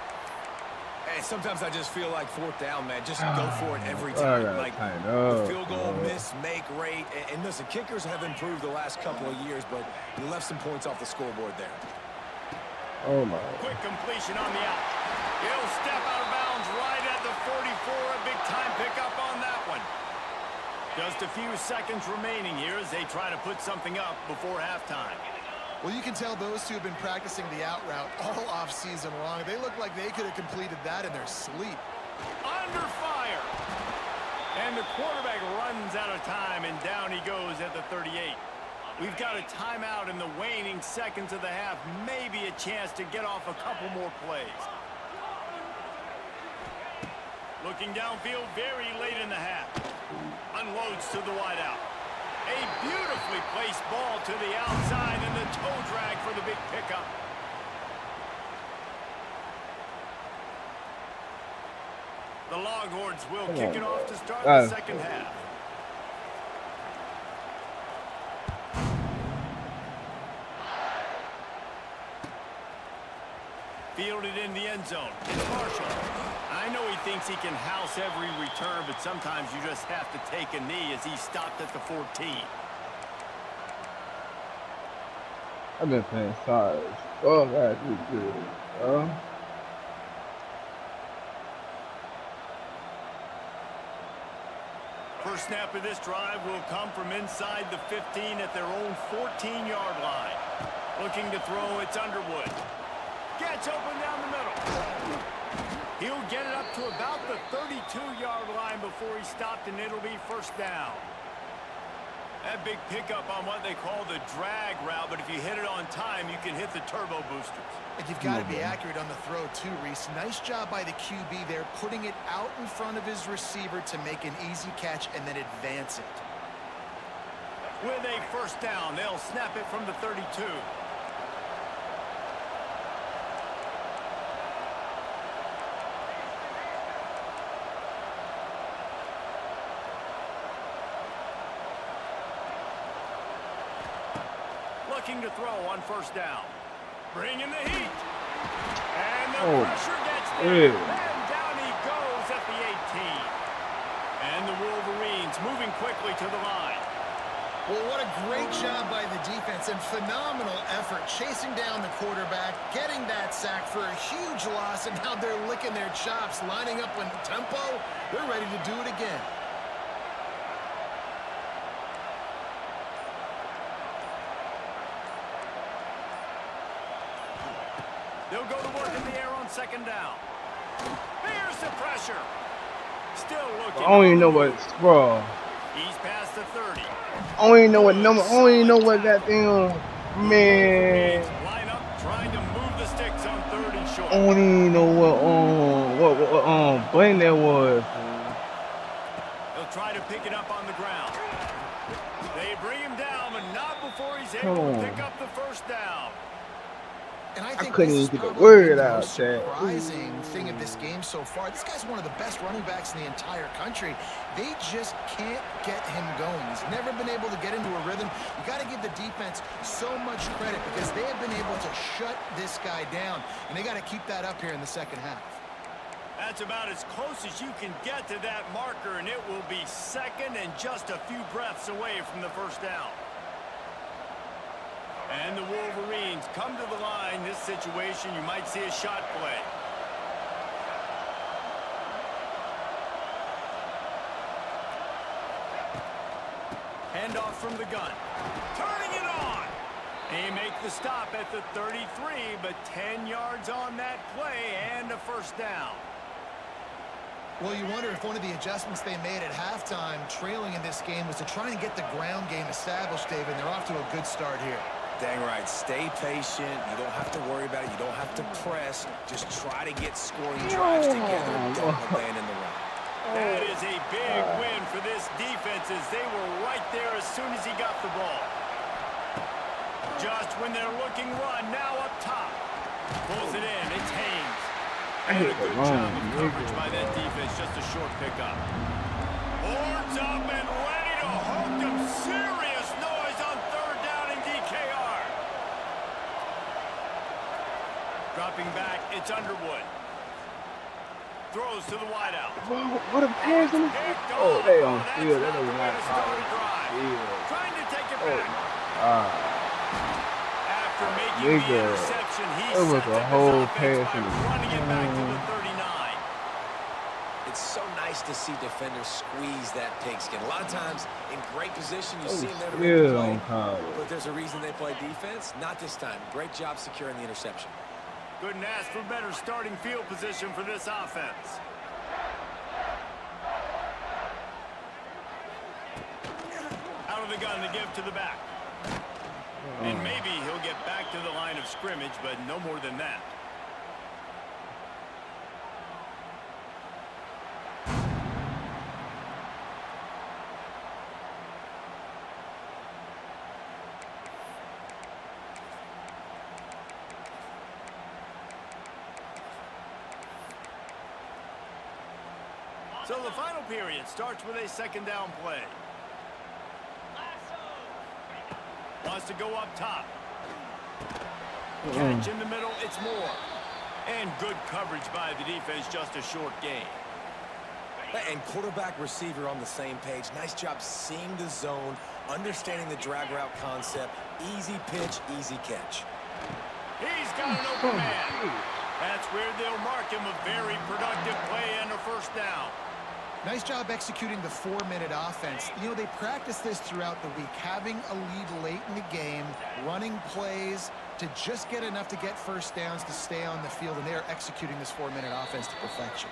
Hey, sometimes I just feel like fourth down, man. Just go for it every time. Like the field goal, miss, make, rate. And listen, kickers have improved the last couple of years, but you left some points off the scoreboard there.
Oh, my.
Quick completion on the out. He'll step out of bounds right at the 44. A big-time pickup on that one. Just a few seconds remaining here as they try to put something up before halftime.
Well, you can tell those two have been practicing the out route all off-season long. They look like they could have completed that in their sleep.
Under fire. And the quarterback runs out of time, and down he goes at the 38. We've got a timeout in the waning seconds of the half. Maybe a chance to get off a couple more plays. Looking downfield very late in the half. Unloads to the wideout. A beautifully placed ball to the outside and the toe drag for the big pickup. The Longhorns will kick it off to start the second half. Fielded in the end zone. It's Marshall. I know he thinks he can house every return, but sometimes you just have to take a knee as he stopped at the 14.
I've been playing sides. Oh, that's good.
First snap of this drive will come from inside the 15 at their own 14-yard line. Looking to throw, it's Underwood. Gets open down the middle. He'll get it up to about the 32-yard line before he stopped, and it'll be first down. That big pickup on what they call the drag route, but if you hit it on time, you can hit the turbo boosters.
And you've got to be accurate on the throw, too, Reese. Nice job by the QB there, putting it out in front of his receiver to make an easy catch and then advance it.
With a first down, they'll snap it from the 32. Looking to throw on first down. Bringing the heat. And the pressure gets there. And down he goes at the 18. And the Wolverines moving quickly to the line.
Well, what a great job by the defense and phenomenal effort chasing down the quarterback, getting that sack for a huge loss, and now they're licking their chops, lining up in tempo. They're ready to do it again.
They'll go to work in the air on second down. Here's the pressure. Still looking.
I don't even know what, bro.
He's past the 30.
I don't even know what number. I don't even know what that thing on. Man.
Line up, trying to move the sticks on third and short.
I don't even know what button that was.
He'll try to pick it up on the ground. They bring him down, but not before he's able to pick up the first down.
And I think
couldn't
this is
even get the
probably
word
the
out,
most
Chad.
surprising thing of this game so far. This guy's one of the best running backs in the entire country. They just can't get him going. He's never been able to get into a rhythm. You got to give the defense so much credit because they have been able to shut this guy down, and they got to keep that up here in the second half.
That's about as close as you can get to that marker, and it will be second and just a few breaths away from the first down. And the Wolverines come to the line. This situation, you might see a shot play. Handoff from the gun. Turning it on. They make the stop at the 33, but 10 yards on that play and a first down.
Well, you wonder if one of the adjustments they made at halftime, trailing in this game, was to try and get the ground game established, David. They're off to a good start here.
Dang right. Stay patient. You don't have to worry about it. You don't have to press. Just try to get scoring drives together and don't abandon the run.
That is a big win for this defense as they were right there as soon as he got the ball. Just when they're looking run, now up top. Pulls it in. It's Haynes.
I hit
And a
the
good
wrong
job of coverage
nigga.
by that defense. Just a short pickup. Horns up and ready to hook them. Serious noise on third down in DKR. Dropping back, it's Underwood. Throws to the wideout.
What a pass in the
Picked
Oh,
off.
they on
That's
field. That
not
does
the way
not
to start a
call
drive.
it.
Trying to take it
Oh,
back. After making the
nigga.
interception, he
It was
sets
a
up his
whole
offense
pass
by
in the-
running it back to the 39.
It's so nice to see defenders squeeze that pigskin. A lot of times, in great position, you see them there to make the
Still
play.
on call.
But there's a reason they play defense. Not this time. Great job securing the interception.
Couldn't ask for better starting field position for this offense. Out of the gun to give to the back. And maybe he'll get back to the line of scrimmage, but no more than that. So the final period starts with a second down play. Wants to go up top. Catch in the middle, it's Moore. And good coverage by the defense, just a short gain.
And quarterback receiver on the same page. Nice job seeing the zone, understanding the drag route concept. Easy pitch, easy catch.
He's got an open man. That's where they'll mark him a very productive play and a first down.
Nice job executing the 4-minute offense. You know, they practice this throughout the week, having a lead late in the game, running plays to just get enough to get first downs to stay on the field, and they are executing this 4-minute offense to perfection.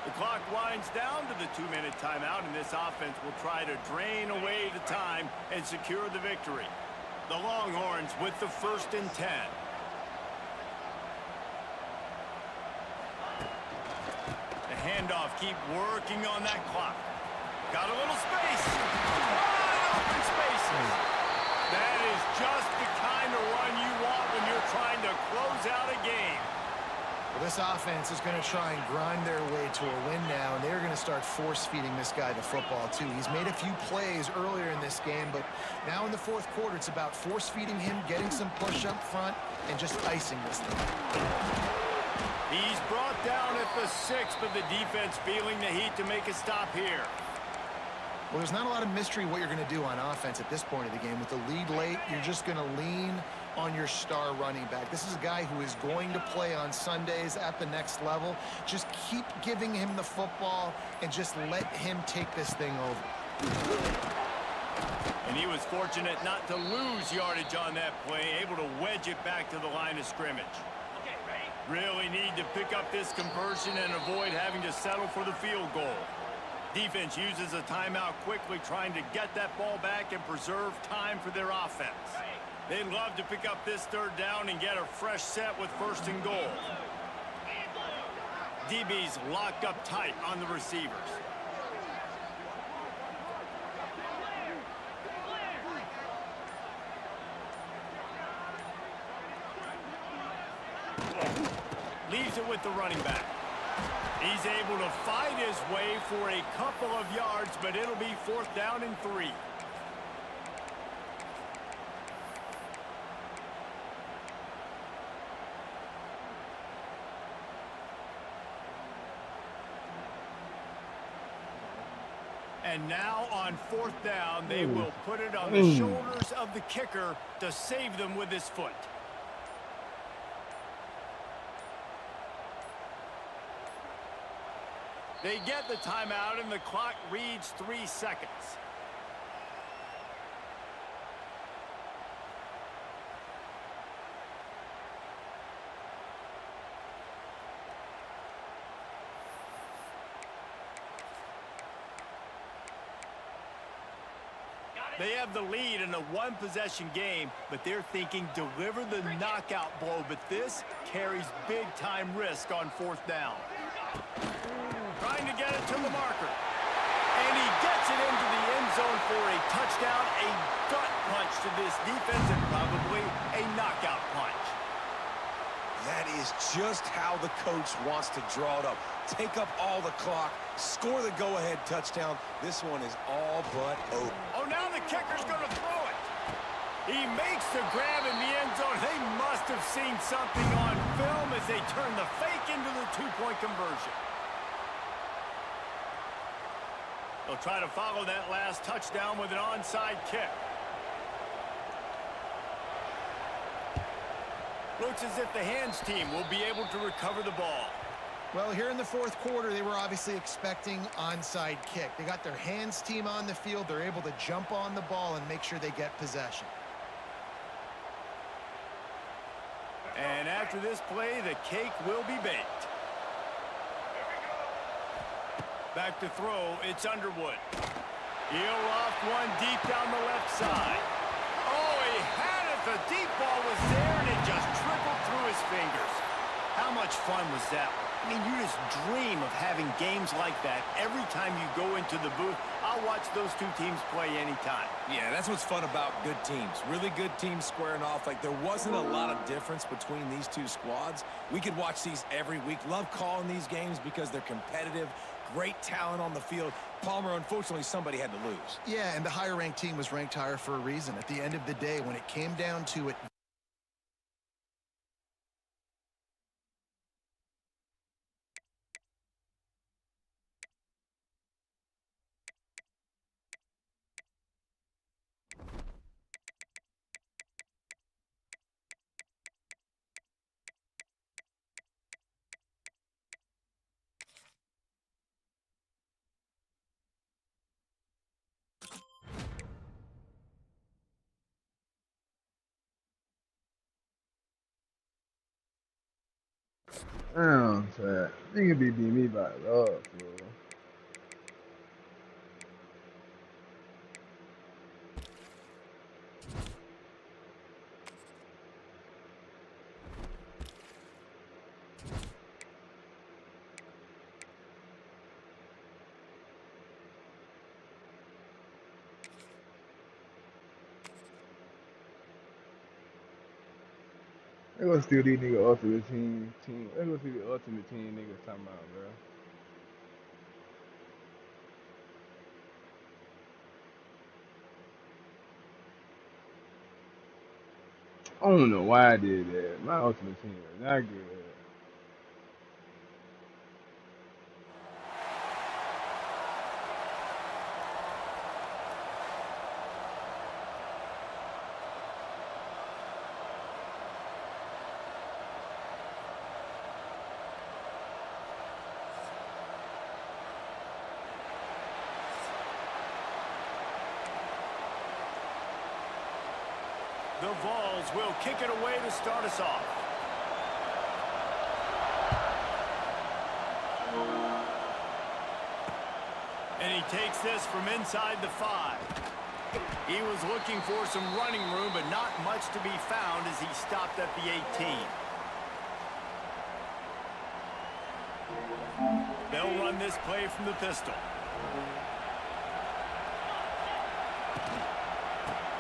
The clock winds down to the 2-minute timeout, and this offense will try to drain away the time and secure the victory. The Longhorns with the 1st and 10. The handoff, keep working on that clock. Got a little space. Wide open spaces. That is just the kind of run you want when you're trying to close out a game.
Well, this offense is going to try and grind their way to a win now, and they're going to start force-feeding this guy the football, too. He's made a few plays earlier in this game, but now in the fourth quarter, it's about force-feeding him, getting some push up front, and just icing this thing.
He's brought down at the 6, but the defense feeling the heat to make a stop here.
Well, there's not a lot of mystery what you're going to do on offense at this point of the game. With the lead late, you're just going to lean on your star running back. This is a guy who is going to play on Sundays at the next level. Just keep giving him the football and just let him take this thing over.
And he was fortunate not to lose yardage on that play, able to wedge it back to the line of scrimmage.
Okay, ready?
Really need to pick up this conversion and avoid having to settle for the field goal. Defense uses a timeout quickly, trying to get that ball back and preserve time for their offense. They'd love to pick up this third down and get a fresh set with first and goal. DB's locked up tight on the receivers. Leaves it with the running back. He's able to fight his way for a couple of yards, but it'll be 4th down and 3. And now on 4th down, they will put it on the shoulders of the kicker to save them with his foot. They get the timeout, and the clock reads 3 seconds. They have the lead in a one-possession game, but they're thinking deliver the knockout blow, but this carries big-time risk on 4th down. Trying to get it to the marker. And he gets it into the end zone for a touchdown, a gut punch to this defense, and probably a knockout punch.
That is just how the coach wants to draw it up. Take up all the clock, score the go-ahead touchdown. This one is all but over.
Oh, now the kicker's going to throw it. He makes the grab in the end zone. They must have seen something on film as they turn the fake into the two-point conversion. They'll try to follow that last touchdown with an onside kick. Looks as if the hands team will be able to recover the ball.
Well, here in the 4th quarter, they were obviously expecting onside kick. They got their hands team on the field. They're able to jump on the ball and make sure they get possession.
And after this play, the cake will be baked. Back to throw, it's Underwood. He'll loft one deep down the left side. Oh, he had it. The deep ball was there, and it just trickled through his fingers. How much fun was that? I mean, you just dream of having games like that every time you go into the booth. I'll watch those two teams play anytime.
Yeah, that's what's fun about good teams. Really good teams squaring off. Like, there wasn't a lot of difference between these two squads. We could watch these every week. Love calling these games because they're competitive. Great talent on the field. Palmer, unfortunately, somebody had to lose.
Yeah, and the higher-ranked team was ranked higher for a reason. At the end of the day, when it came down to it,
Damn, sad. Nigga be beating me by love, bro. They gonna steal these nigga ultimate team. They gonna see the ultimate team niggas talking about, bro. I don't know why I did that. My ultimate team is not good.
The Vols will kick it away to start us off. And he takes this from inside the 5. He was looking for some running room, but not much to be found as he stopped at the 18. They'll run this play from the pistol.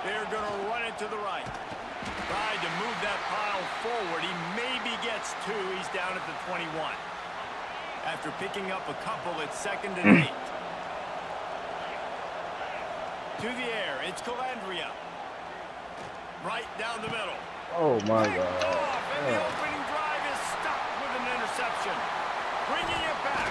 They're going to run it to the right. Tried to move that pile forward. He maybe gets 2. He's down at the 21. After picking up a couple, it's 2nd and 8. To the air, it's Calandria. Right down the middle.
Oh my
Picked
God.
off, and the opening drive is stopped with an interception. Bringing it back.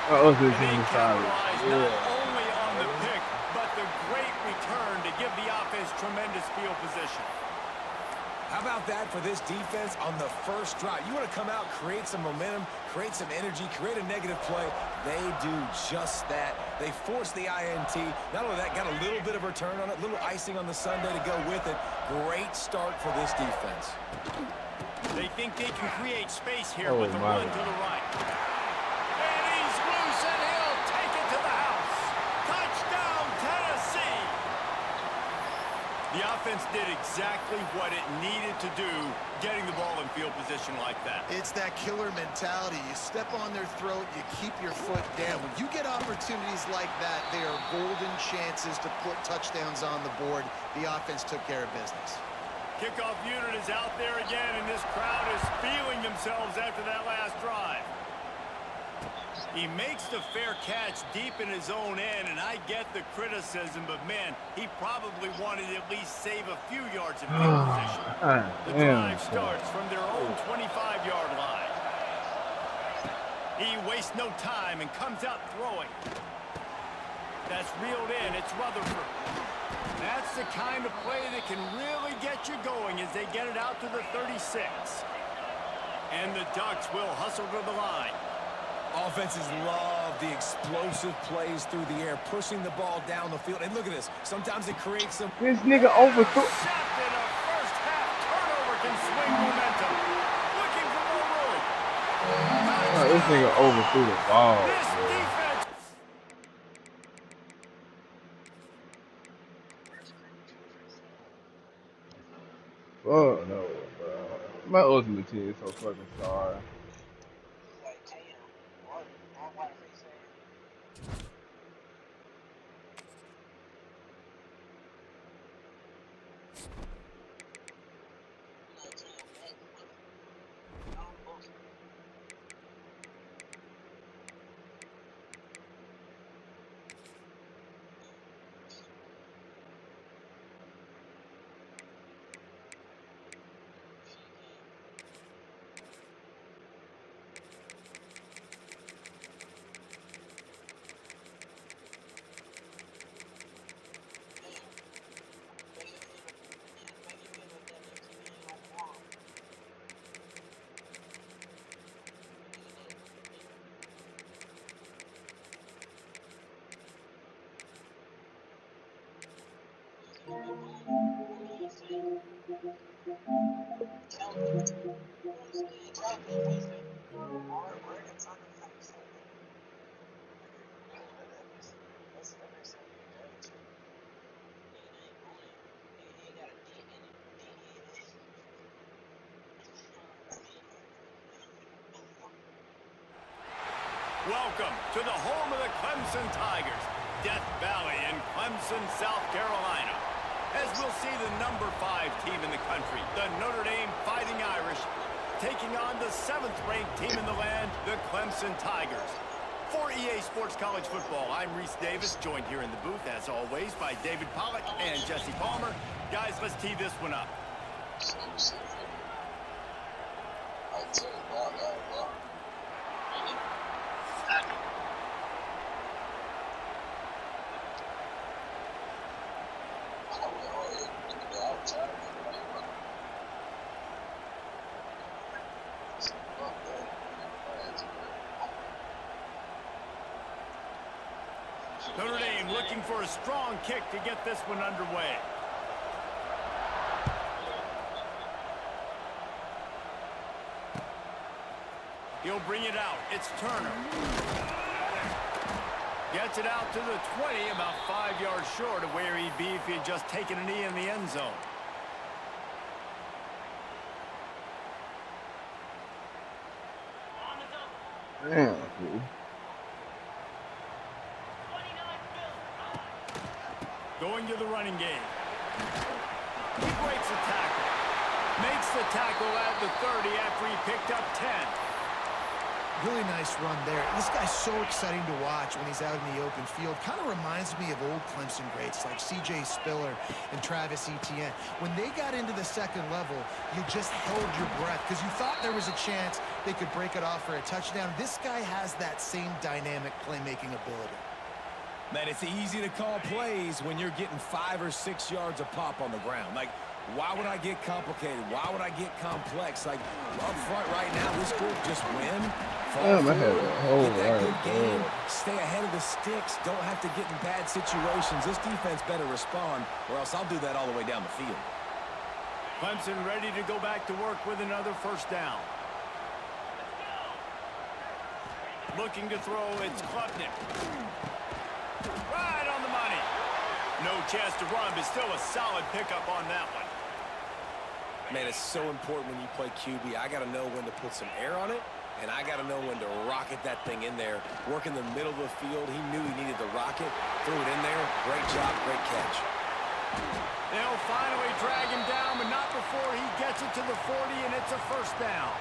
This
And
team
they
is solid.
capitalized not
Yeah.
only on the pick, but the great return to give the offense tremendous field position.
How about that for this defense on the first drive? You want to come out, create some momentum, create some energy, create a negative play. They do just that. They force the INT. Not only that, got a little bit of return on it, little icing on the sundae to go with it. Great start for this defense.
They think they can create space here
Oh,
with a
my
run to
God.
the right. And he's loose, and he'll take it to the house. Touchdown, Tennessee! The offense did exactly what it needed to do, getting the ball in field position like that.
It's that killer mentality. You step on their throat, you keep your foot down. When you get opportunities like that, they are golden chances to put touchdowns on the board. The offense took care of business.
Kickoff unit is out there again, and this crowd is feeling themselves after that last drive. He makes the fair catch deep in his own end, and I get the criticism, but man, he probably wanted to at least save a few yards of field position. The drive starts from their own 25-yard line. He wastes no time and comes out throwing. That's reeled in. It's Rutherford. That's the kind of play that can really get you going as they get it out to the 36. And the Ducks will hustle to the line.
Offenses love the explosive plays through the air, pushing the ball down the field. And look at this. Sometimes it creates some...
This nigga overthrew.
Intercepted. A first-half turnover can swing momentum. Looking for more room.
This nigga overthrew the ball.
This
Bro.
defense.
Oh no, bro. My ultimate team is so fucking sorry.
Welcome to the home of the Clemson Tigers, Death Valley in Clemson, South Carolina. As we'll see the number 5 team in the country, the Notre Dame Fighting Irish, taking on the 7th-ranked team in the land, the Clemson Tigers. For EA Sports College Football, I'm Reese Davis, joined here in the booth, as always, by David Pollack and Jesse Palmer. Guys, let's tee this one up. Notre Dame looking for a strong kick to get this one underway. He'll bring it out. It's Turner. Gets it out to the 20, about 5 yards short of where he'd be if he had just taken a knee in the end zone.
On the double.
Damn, dude.
29 Bills.
Going to the running game. He breaks a tackle. Makes the tackle at the 30 after he picked up 10.
Really nice run there. This guy's so exciting to watch when he's out in the open field. Kind of reminds me of old Clemson greats like C.J. Spiller and Travis Etienne. When they got into the second level, you just held your breath because you thought there was a chance they could break it off for a touchdown. This guy has that same dynamic playmaking ability.
Man, it's easy to call plays when you're getting 5 or 6 yards a pop on the ground. Like, why would I get complicated? Why would I get complex? Like, up front right now, this group just win.
Damn, I had a whole
Get that
lot
good game.
of
Stay ahead of the sticks. Don't have to get in bad situations. This defense better respond, or else I'll do that all the way down the field.
Clemson ready to go back to work with another first down. Looking to throw, it's Klubnik. Right on the money. No chance to run, but still a solid pickup on that one.
Man, it's so important when you play QB. I got to know when to put some air on it, and I got to know when to rocket that thing in there. Work in the middle of the field. He knew he needed the rocket. Threw it in there. Great job, great catch.
They'll finally drag him down, but not before he gets it to the 40, and it's a first down.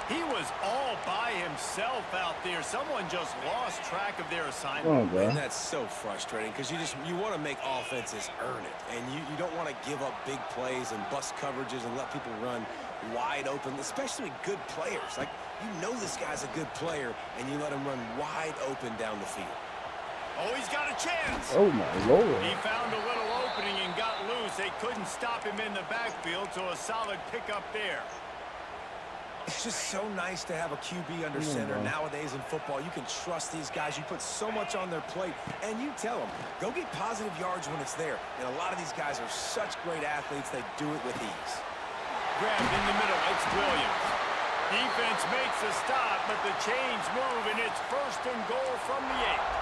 He was all by himself out there. Someone just lost track of their assignment.
Oh,
And that's so frustrating because you want to make offenses earn it. And you don't want to give up big plays and bust coverages and let people run wide open, especially good players. Like, you know this guy's a good player, and you let him run wide open down the field.
Oh, he's got a chance.
Oh, my Lord.
He found a little opening and got loose. They couldn't stop him in the backfield, so a solid pickup there.
It's just so nice to have a QB under center nowadays in football. You can trust these guys. You put so much on their plate, and you tell them, go get positive yards when it's there. And a lot of these guys are such great athletes, they do it with ease.
Grabbed in the middle, it's Williams. Defense makes a stop, but the chains move, and it's first and goal from the 8.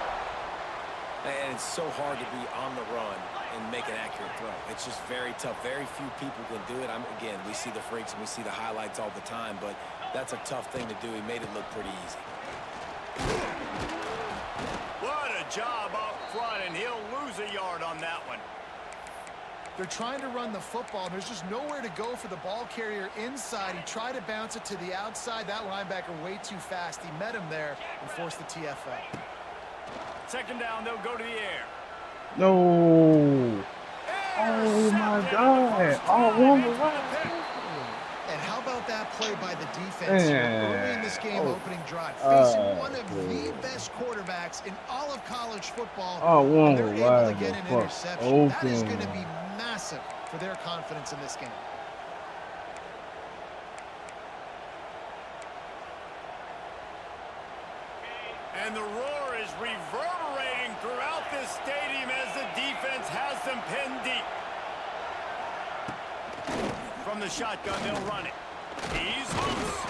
And it's so hard to be on the run and make an accurate throw. It's just very tough. Very few people can do it. Again, we see the freaks and we see the highlights all the time, but that's a tough thing to do. He made it look pretty easy.
What a job up front, and he'll lose a yard on that one.
They're trying to run the football, and there's just nowhere to go for the ball carrier inside. He tried to bounce it to the outside. That linebacker way too fast. He met him there and forced the TFL.
Second down, they'll go to the air.
No. Oh, my God. Oh, one was
And how about that play by the defense here early in this game opening drive? Facing one of the best quarterbacks in all of college football.
one
they're
was
able
wide
to get
the
an
fuck
interception. That is going to
open.
be massive for their confidence in this game.
And the roar is reverberating throughout this stadium as the defense has them pinned deep. From the shotgun, they'll run it. He's loose.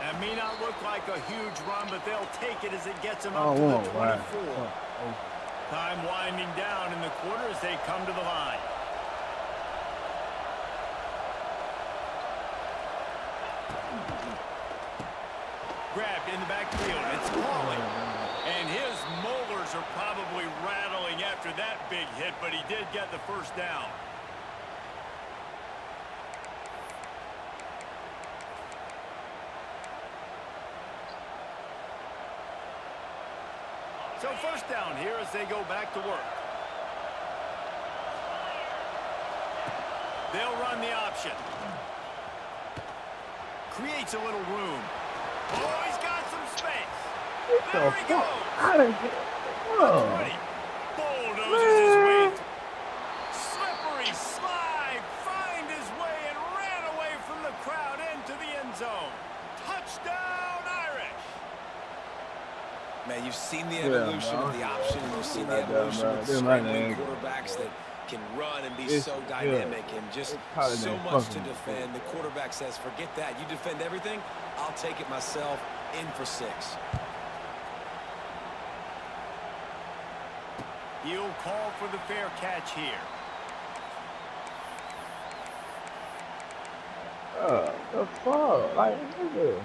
That may not look like a huge run, but they'll take it as it gets them up to the 24. Time winding down in the quarter as they come to the line. Grabbed in the backfield. It's Pauling. And his molars are probably rattling after that big hit, but he did get the first down. So first down here as they go back to work. They'll run the option. Creates a little room. Oh, he's got some space. There he goes.
I didn't get it.
Bulldozes his way. Slippery slide. Find his way and ran away from the crowd into the end zone. Touchdown, Irish.
Man, you've seen the evolution of the option, and you've seen the evolution of the scrambling quarterbacks that can run and be
It's
so
good.
dynamic and just
It's probably
so
that
much to
fucking
defend. The quarterback says, forget that. You defend everything, I'll take it myself. In for 6.
He'll call for the fair catch here.
The fuck? Like, nigga.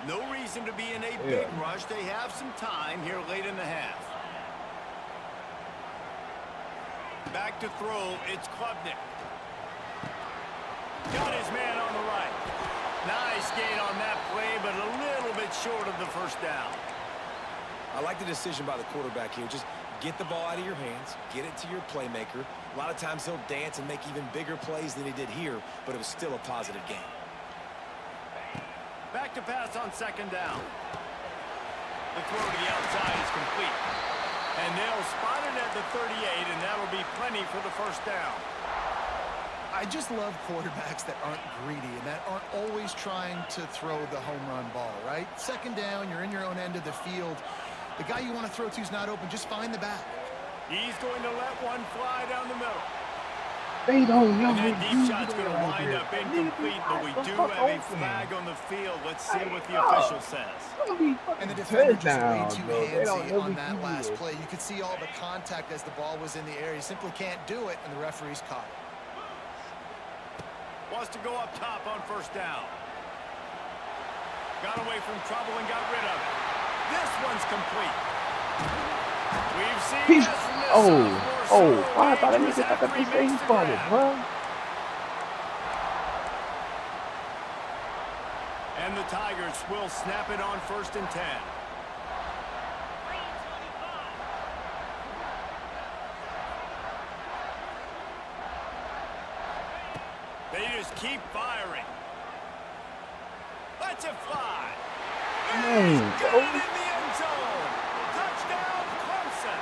No reason to be in a big rush. They have some time here late in the half. Back to throw. It's Klubnik. Got his man on the right. Nice gain on that play, but a little bit short of the first down.
I like the decision by the quarterback here. Just get the ball out of your hands, get it to your playmaker. A lot of times he'll dance and make even bigger plays than he did here, but it was still a positive game.
Back to pass on second down. The throw to the outside is complete. And they'll spot it at the 38, and that'll be plenty for the first down.
I just love quarterbacks that aren't greedy and that aren't always trying to throw the home run ball, right? Second down, you're in your own end of the field. The guy you want to throw to is not open. Just find the back.
He's going to let one fly down the middle.
They don't know.
And that deep shot's going to wind up incomplete, but we do have a flag on the field. Let's see what the official says.
And the defender just way too
bro.
handsy on that last play. You could see all the contact as the ball was in the air. You simply can't do it, and the referee's caught it.
Wants to go up top on first down. Got away from trouble and got rid of it. This one's complete. We've seen this from this
I thought he got the base ball, bro.
And the Tigers will snap it on 1st and 10. They just keep firing. Let's it fly. He's got it in the end zone. Touchdown, Clemson.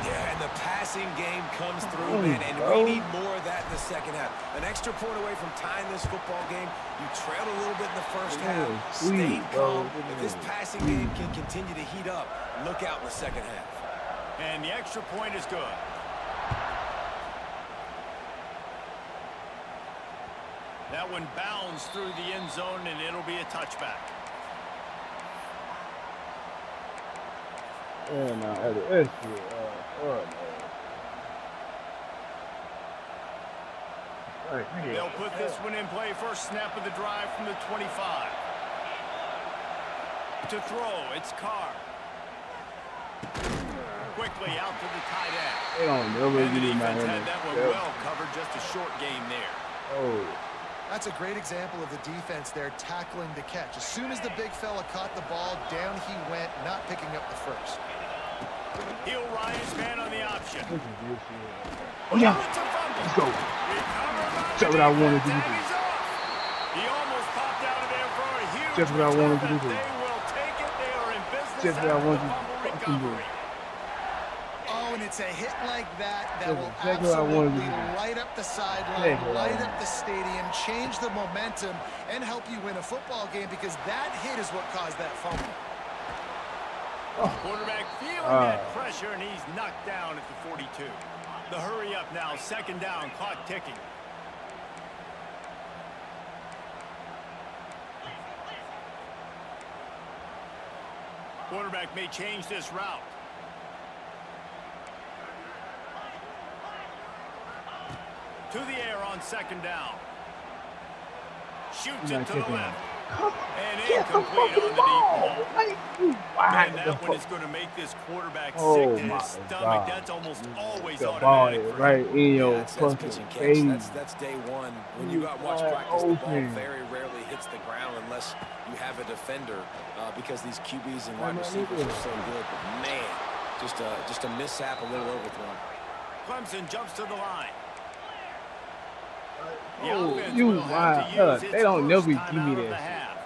Yeah, and the passing game comes through, man, and we need more of that in the second half. An extra point away from tying this football game. You trailed a little bit in the first half, stayed calm. If this passing game can continue to heat up, look out in the second half.
And the extra point is good. That one bounds through the end zone, and it'll be a touchback.
Yeah, no, that's good.
They'll put this one in play. First snap of the drive from the 25. To throw, it's Carr. Quickly out to the tight end.
They don't never
And the
get my
defense had
hand.
that one well covered. Just a short game there.
Oh.
That's a great example of the defense there tackling the catch. As soon as the big fella caught the ball, down he went, not picking up the first.
He'll Ryan's man on the option.
Oh, yeah. Let's go. That's what I wanted to do.
He almost popped out of there for a huge
Just what I wanted to
return,
do.
but they will take it. They are in business.
Just what I wanted to
fumble
fucking do.
recovery.
Oh, and it's a hit like that that will
Exactly what I wanted to
absolutely
do.
light up the sideline, light up the stadium, change the momentum, and help you win a football game because that hit is what caused that fumble.
Quarterback feeling that pressure, and he's knocked down at the 42. The hurry up now, second down, clock ticking. Quarterback may change this route. To the air on second down. Shoots it to the left. And incomplete on the deep ball. And that one is going to make this quarterback sick to his stomach. That's almost always automatic.
Right in your
That's
fucking
pitch and
face.
catch. That's day one. When you got watch practice, the ball very rarely hits the ground unless you have a defender because these QBs and wide receivers are so good. But man, just a mishap, a little overthrown.
Clemson jumps to the line.
Oh, you wide. They don't never give me that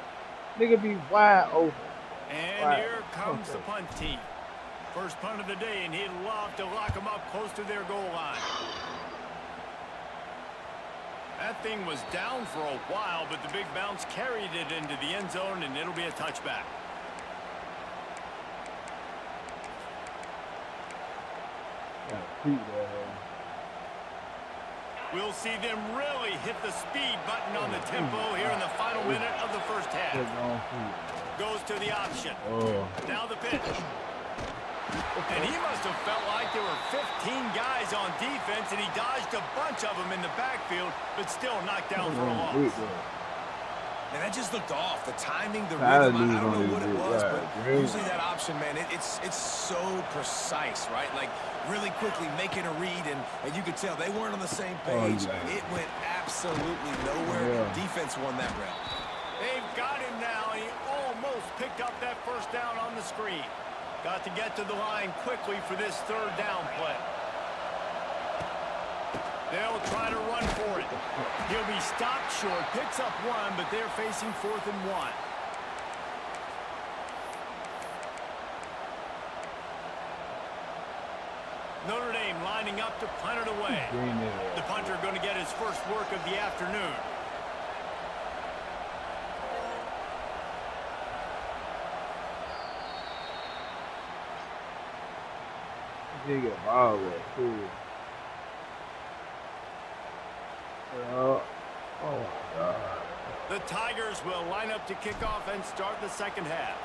shit. Nigga be wide open.
And here comes the punt team. First punt of the day, and he'd love to lock them up close to their goal line. That thing was down for a while, but the big bounce carried it into the end zone, and it'll be a touchback.
Yeah, keep that.
We'll see them really hit the speed button on the tempo here in the final minute of the first half. Goes to the option. Now the pitch. And he must have felt like there were 15 guys on defense, and he dodged a bunch of them in the backfield, but still knocked down for a loss.
And that just looked off. The timing, the rhythm, I don't know what it was, but usually that option, man, it's so precise, right? Like, really quickly making a read, and you could tell they weren't on the same page. It went absolutely nowhere. Defense won that round.
They've got him now, and he almost picked up that first down on the screen. Got to get to the line quickly for this third down play. They'll try to run for it. He'll be stopped short, picks up one, but they're facing 4th and 1. Notre Dame lining up to punt it away. The punter going to get his first work of the afternoon.
He get ball with too. Oh my God.
The Tigers will line up to kick off and start the second half.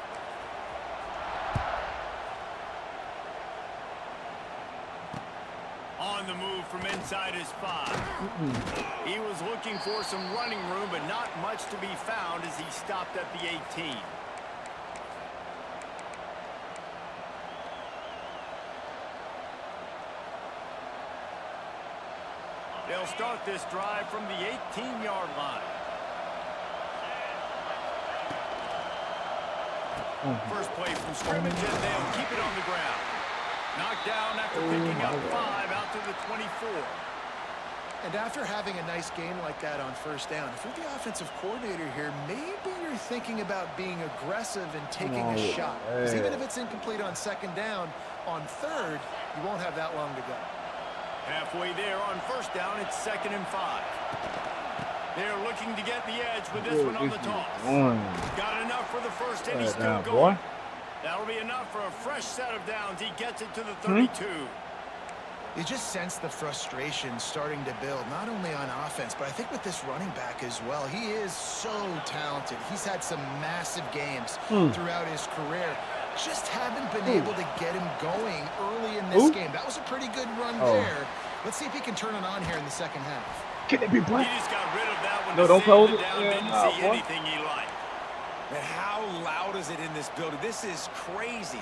On the move from inside his 5. He was looking for some running room, but not much to be found as he stopped at the 18. They'll start this drive from the 18-yard line. First play from scrimmage, and they'll keep it on the ground. Knocked down after picking up 5 out to the 24.
And after having a nice game like that on first down, if you're the offensive coordinator here, maybe you're thinking about being aggressive and taking a shot. Because even if it's incomplete on second down, on third, you won't have that long to go.
Halfway there on first down, it's 2nd and 5. They're looking to get the edge with this one on the toss. Got enough for the first, and he's still going. That'll be enough for a fresh set of downs. He gets it to the 32.
You just sense the frustration starting to build, not only on offense, but I think with this running back as well. He is so talented. He's had some massive games throughout his career. Just haven't been able to get him going early in this game. That was a pretty good run there. Let's see if he can turn it on here in the second half.
Can it be black?
He just got rid of that one.
No, don't close it.
Didn't see anything he liked.
And how loud is it in this building? This is crazy.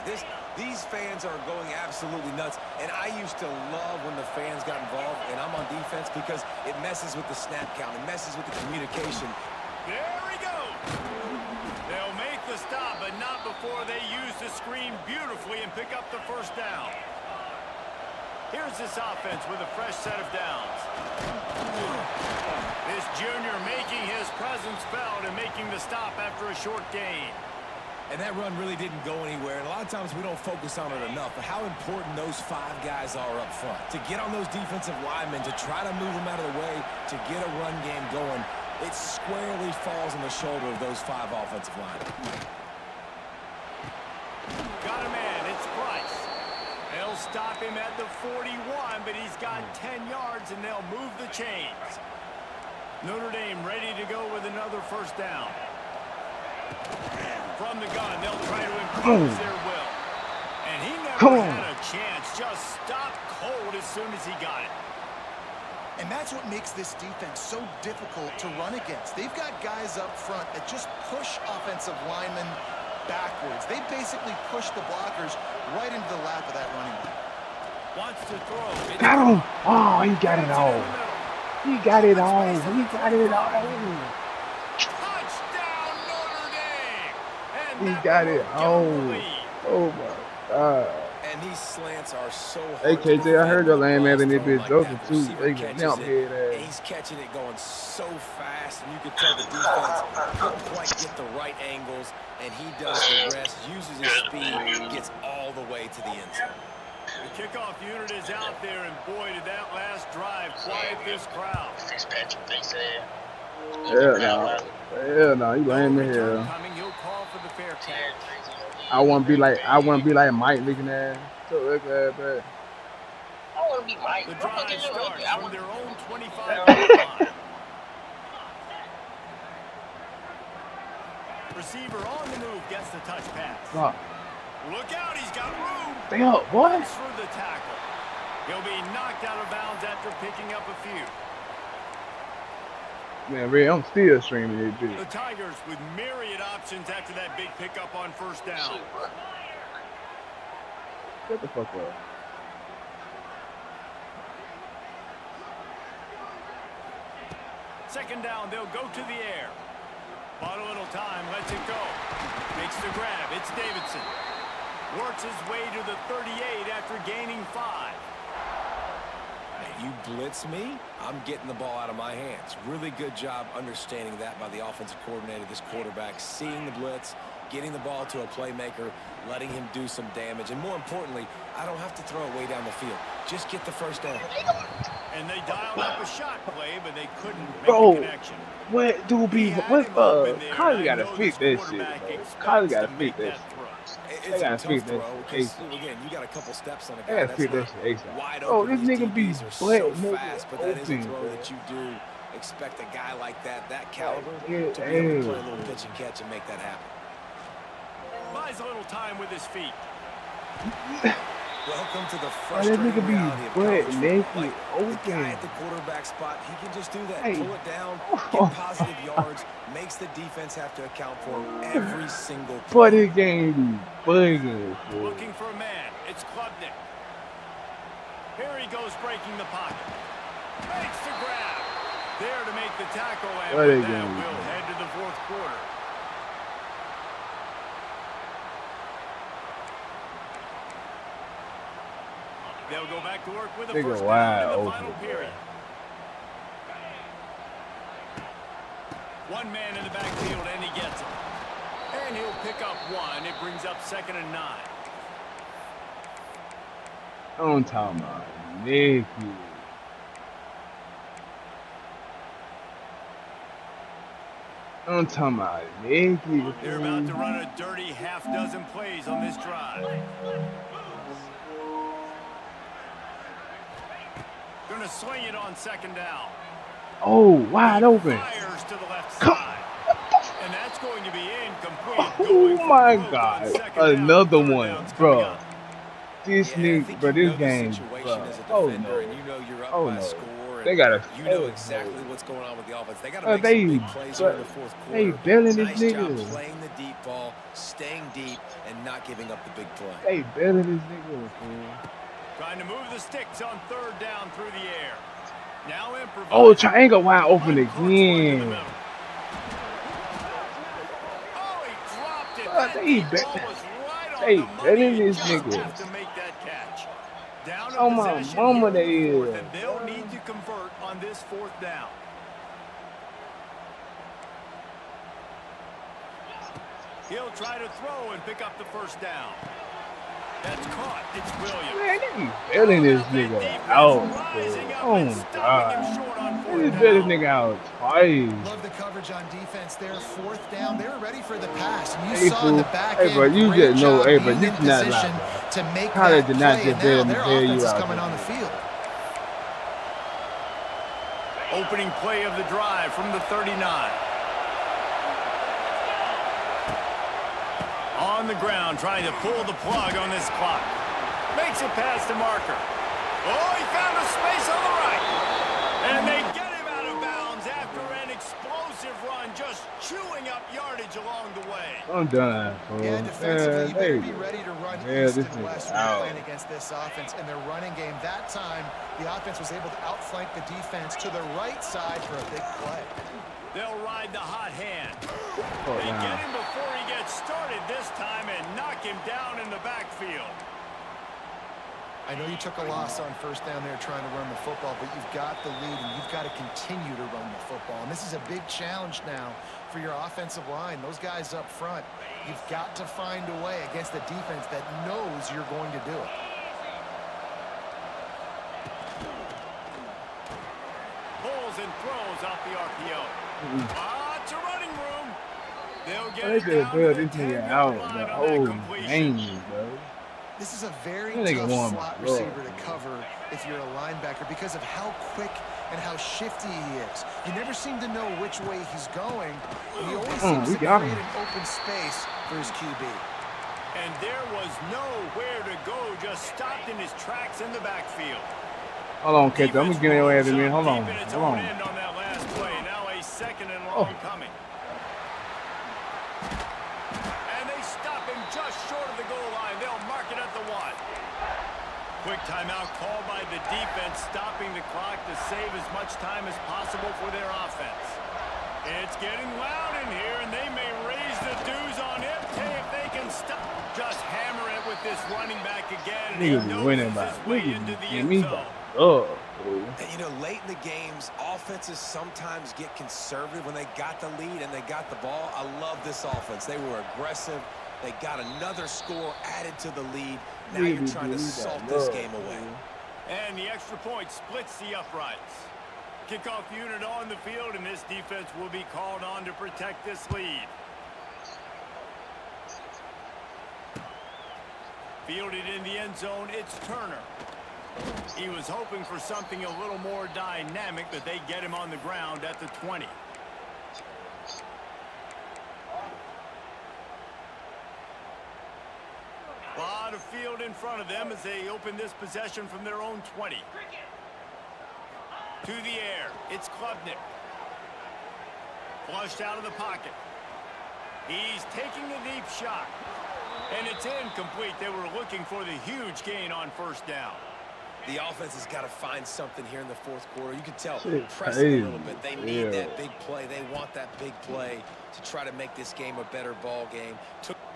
These fans are going absolutely nuts. And I used to love when the fans got involved, and I'm on defense, because it messes with the snap count. It messes with the communication.
There he goes. They'll make the stop, but not before they use the screen beautifully and pick up the first down. Here's this offense with a fresh set of downs. This junior making his presence felt and making the stop after a short gain.
And that run really didn't go anywhere. And a lot of times we don't focus on it enough, but how important those 5 guys are up front. To get on those defensive linemen, to try to move them out of the way, to get a run game going, it squarely falls on the shoulder of those 5 offensive linemen.
Got a man, it's Price. They'll stop him at the 41, but he's got 10 yards, and they'll move the chains. Notre Dame ready to go with another first down. From the gun, they'll try to impose their will. And he never had a chance. Just stopped cold as soon as he got it.
And that's what makes this defense so difficult to run against. They've got guys up front that just push offensive linemen backwards. They basically push the blockers right into the lap of that running back.
Wants to throw.
Got him. Oh, he got it all. He got it all. He got it all.
Touchdown, Notre Dame. And
He got it all. Oh, my God.
And these slants are so hard.
Hey, KJ, I heard your lame man in this bitch
like
joking,
that.
too.
Receiver
They
catches
jump
it,
head
and
ass.
he's catching it going so fast, and you can tell the defense couldn't quite get the right angles, and he does the rest, uses his speed, gets all the way to the end zone.
The kickoff unit is out there, and boy, did that last drive quiet this crowd.
Fitzpatrick thinks that.
Hell no. Hell no. You lame in here.
Coming, he'll call for the fair catch.
I want to be like Mike looking at. So look at that.
The drive starts from their own 25-yard line. Receiver on the move gets the touch pass.
Stop.
Look out, he's got room.
Stay up, boy.
Runs through the tackle. He'll be knocked out of bounds after picking up a few.
Man, Ray, I'm still streaming this
The
bitch.
Tigers with myriad options after that big pickup on first down.
Shut the fuck up.
Second down, they'll go to the air. Bought a little time, lets it go. Makes the grab, it's Davidson. Works his way to the 38 after gaining 5.
You blitz me, I'm getting the ball out of my hands. Really good job understanding that by the offensive coordinator, this quarterback, seeing the blitz, getting the ball to a playmaker, letting him do some damage. And more importantly, I don't have to throw it way down the field. Just get the first down.
And they dialed up a shot play, but they couldn't make
Bro,
a connection.
what do be? What Kylie gotta fix that shit, bro. Kylie gotta fix that shit.
It's
They
a
gotta
tough
fix
throw
that
because,
shit.
again, you got a couple steps on a
They
guy
gotta
that's
fix that
not
shit ASAP.
wide
Oh,
open.
this
These
nigga be
DBs are so
butt nigga
fast, but that is a
open,
throw
bro.
that you do expect a guy like that caliber
Yeah,
to be able to
hey.
play a little pitch and catch and make that happen.
Buys a little time with his feet.
Welcome to the
that
frustrating
nigga be
reality of
butt
college football.
naked
Like, the guy
open.
at the quarterback spot, he can just do that.
Hey.
Pull it down, get positive yards, makes the defense have to account for him every single
But
play.
this game be bugging, bro.
Looking for a man. It's Klubnik. Here he goes breaking the pocket. Makes the grab. There to make the tackle, and
What
with
a
that,
game.
we'll head to the fourth quarter. They'll go back to work with a
Nigga
first
wide
down in the
open,
final
bro.
period. One man in the backfield, and he gets it. And he'll pick up 1. It brings up 2nd and 9.
I'm talking about Nicky. I'm talking about Nicky.
They're about to run a dirty half-dozen plays on this drive. Gonna swing it on 2nd down.
Oh, wide open.
Fires to the left side. And that's going to be incomplete.
Oh
Going for
my
broke on
God.
2nd down.
Another
3rd
one,
down's
bro.
coming up.
This
Yeah, I
nigga,
think
but
you
this
know the
game,
situation
bro.
as a
Oh
defender,
no.
and you know you're up
Oh
by
no.
a score.
They gotta.
You know
oh,
exactly
no.
what's going on with the offense. They got to
But
make some
they,
big plays here in the
but
fourth
they
quarter.
belling this
Nice job
nigga.
playing the deep ball, staying deep, and not giving up the big play.
They belling this nigga, man.
Trying to move the sticks on 3rd down through the air. Now improvise.
Oh, triangle wide open
Crunch one to the
again.
middle. Oh, he dropped it.
But
That
they
deep
bet-
ball was right on
they
the money.
betting
He
this
just
nigga.
have to make that catch. Down to
Oh, my
possession
mama,
here in
they
the fourth,
is.
and they'll need to convert on this 4th down. He'll try to throw and pick up the first down. That's caught. It's Williams.
Man, they be belling this nigga out, bro. Oh my God. They just bet this nigga out twice.
Love the coverage on defense there. 4th down. They were ready for the pass. And you
Hey,
saw in the
fool.
back
Hey,
end,
bro, you
great
just know,
job
hey, bro,
being
you
in
cannot lie,
position
bro.
to make
Tyler
that
did not
play.
just
And now
bail
their
you
offense is
out
coming
there.
on the field.
Opening play of the drive from the 39. On the ground, trying to pull the plug on this clock. Makes it past the marker. Oh, he found a space on the right. And they get him out of bounds after an explosive run, just chewing up yardage along the way.
I'm done, bro.
Yeah, defensively, you better
Man,
be ready to run
yeah,
east
this
and
nigga
west when you're
out.
playing against this offense and their running game. That time, the offense was able to outflank the defense to the right side for a big play.
They'll ride the hot hand.
Oh,
They
nah.
get him before he gets started this time and knock him down in the backfield.
I know you took a loss on 1st down there trying to run the football, but you've got the lead and you've got to continue to run the football. And this is a big challenge now for your offensive line. Those guys up front, you've got to find a way against a defense that knows you're going to do it.
Pulls and throws off the RPO. Lots of running room. They'll get
They
it
just
down
bail
to the
this nigga
10-yard
out
line
the
on that
whole
completion.
game, bro.
This is a very
That nigga
tough
won
slot
by love.
receiver to cover if you're a linebacker because of how quick and how shifty he is. You never seem to know which way he's going, and he always seems
We
to
got
create
him.
an open space for his QB.
And there was nowhere to go, just stopped in his tracks in the backfield.
Hold on, Kate. I'm gonna get your ass in there. Hold on.
Deep in its
Hold
own
on.
end on that last play. Now a second and
Oh.
long coming. And they stop him just short of the goal line. They'll mark it at the 1. Quick timeout called by the defense, stopping the clock to save as much time as possible for their offense. It's getting loud in here, and they may raise the dues on him if they can stop. Just hammer it with this running back again. And he
Niggas be winning
noses
by
his way into the
niggas
end
me
zone.
by love, fool.
And, you know, late in the games, offenses sometimes get conservative when they got the lead and they got the ball. I love this offense. They were aggressive. They got another score added to the lead. Now
Niggas
you're
be
trying to
winning by
salt this
love,
game away.
fool.
And the extra point splits the uprights. Kickoff unit on the field, and this defense will be called on to protect this lead. Fielded in the end zone, it's Turner. He was hoping for something a little more dynamic, but they get him on the ground at the 20. A lot of field in front of them as they open this possession from their own 20. To the air, it's Klubnik. Flushed out of the pocket. He's taking a deep shot. And it's incomplete. They were looking for the huge gain on first down.
The offense has got to find something here in the fourth quarter. You can tell,
Shit,
pressing a
crazy.
little bit. They need that big play. They want that big play to try to make this game a better ball game.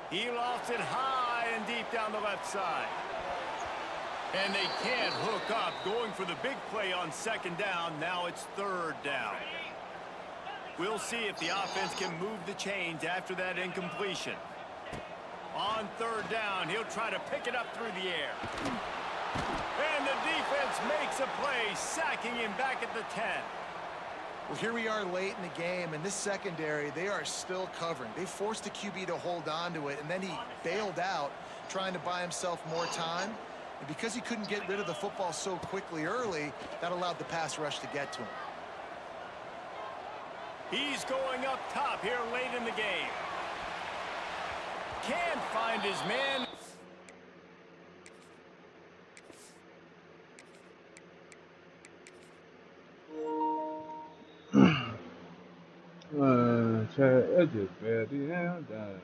He lofts it high and deep down the left side. And they can't hook up, going for the big play on second down. Now it's third down. We'll see if the offense can move the chains after that incompletion. On third down, he'll try to pick it up through the air. And the defense makes a play, sacking him back at the 10.
Well, here we are late in the game, and this secondary, they are still covering. They forced the QB to hold on to it, and then he bailed out, trying to buy himself more time. And because he couldn't get rid of the football so quickly early, that allowed the pass rush to get to him.
He's going up top here late in the game. Can't find his man.
Chad, that's just bad. Yeah, I'm done.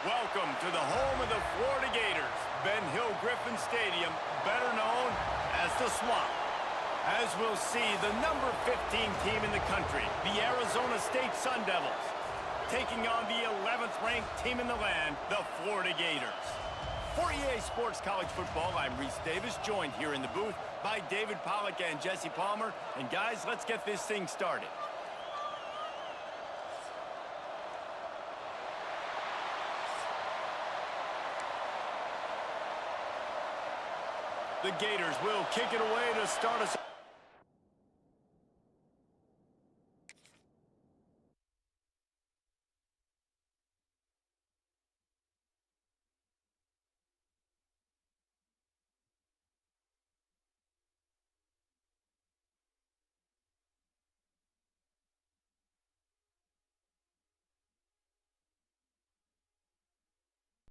Welcome to the home of the Florida Gators, Ben Hill Griffin Stadium, better known as the Swamp. As we'll see, the number 15 team in the country, the Arizona State Sun Devils, taking on the 11th ranked team in the land, the Florida Gators. For EA Sports College Football, I'm Reese Davis, joined here in the booth by David Pollack and Jesse Palmer. And guys, let's get this thing started. The Gators will kick it away to start us.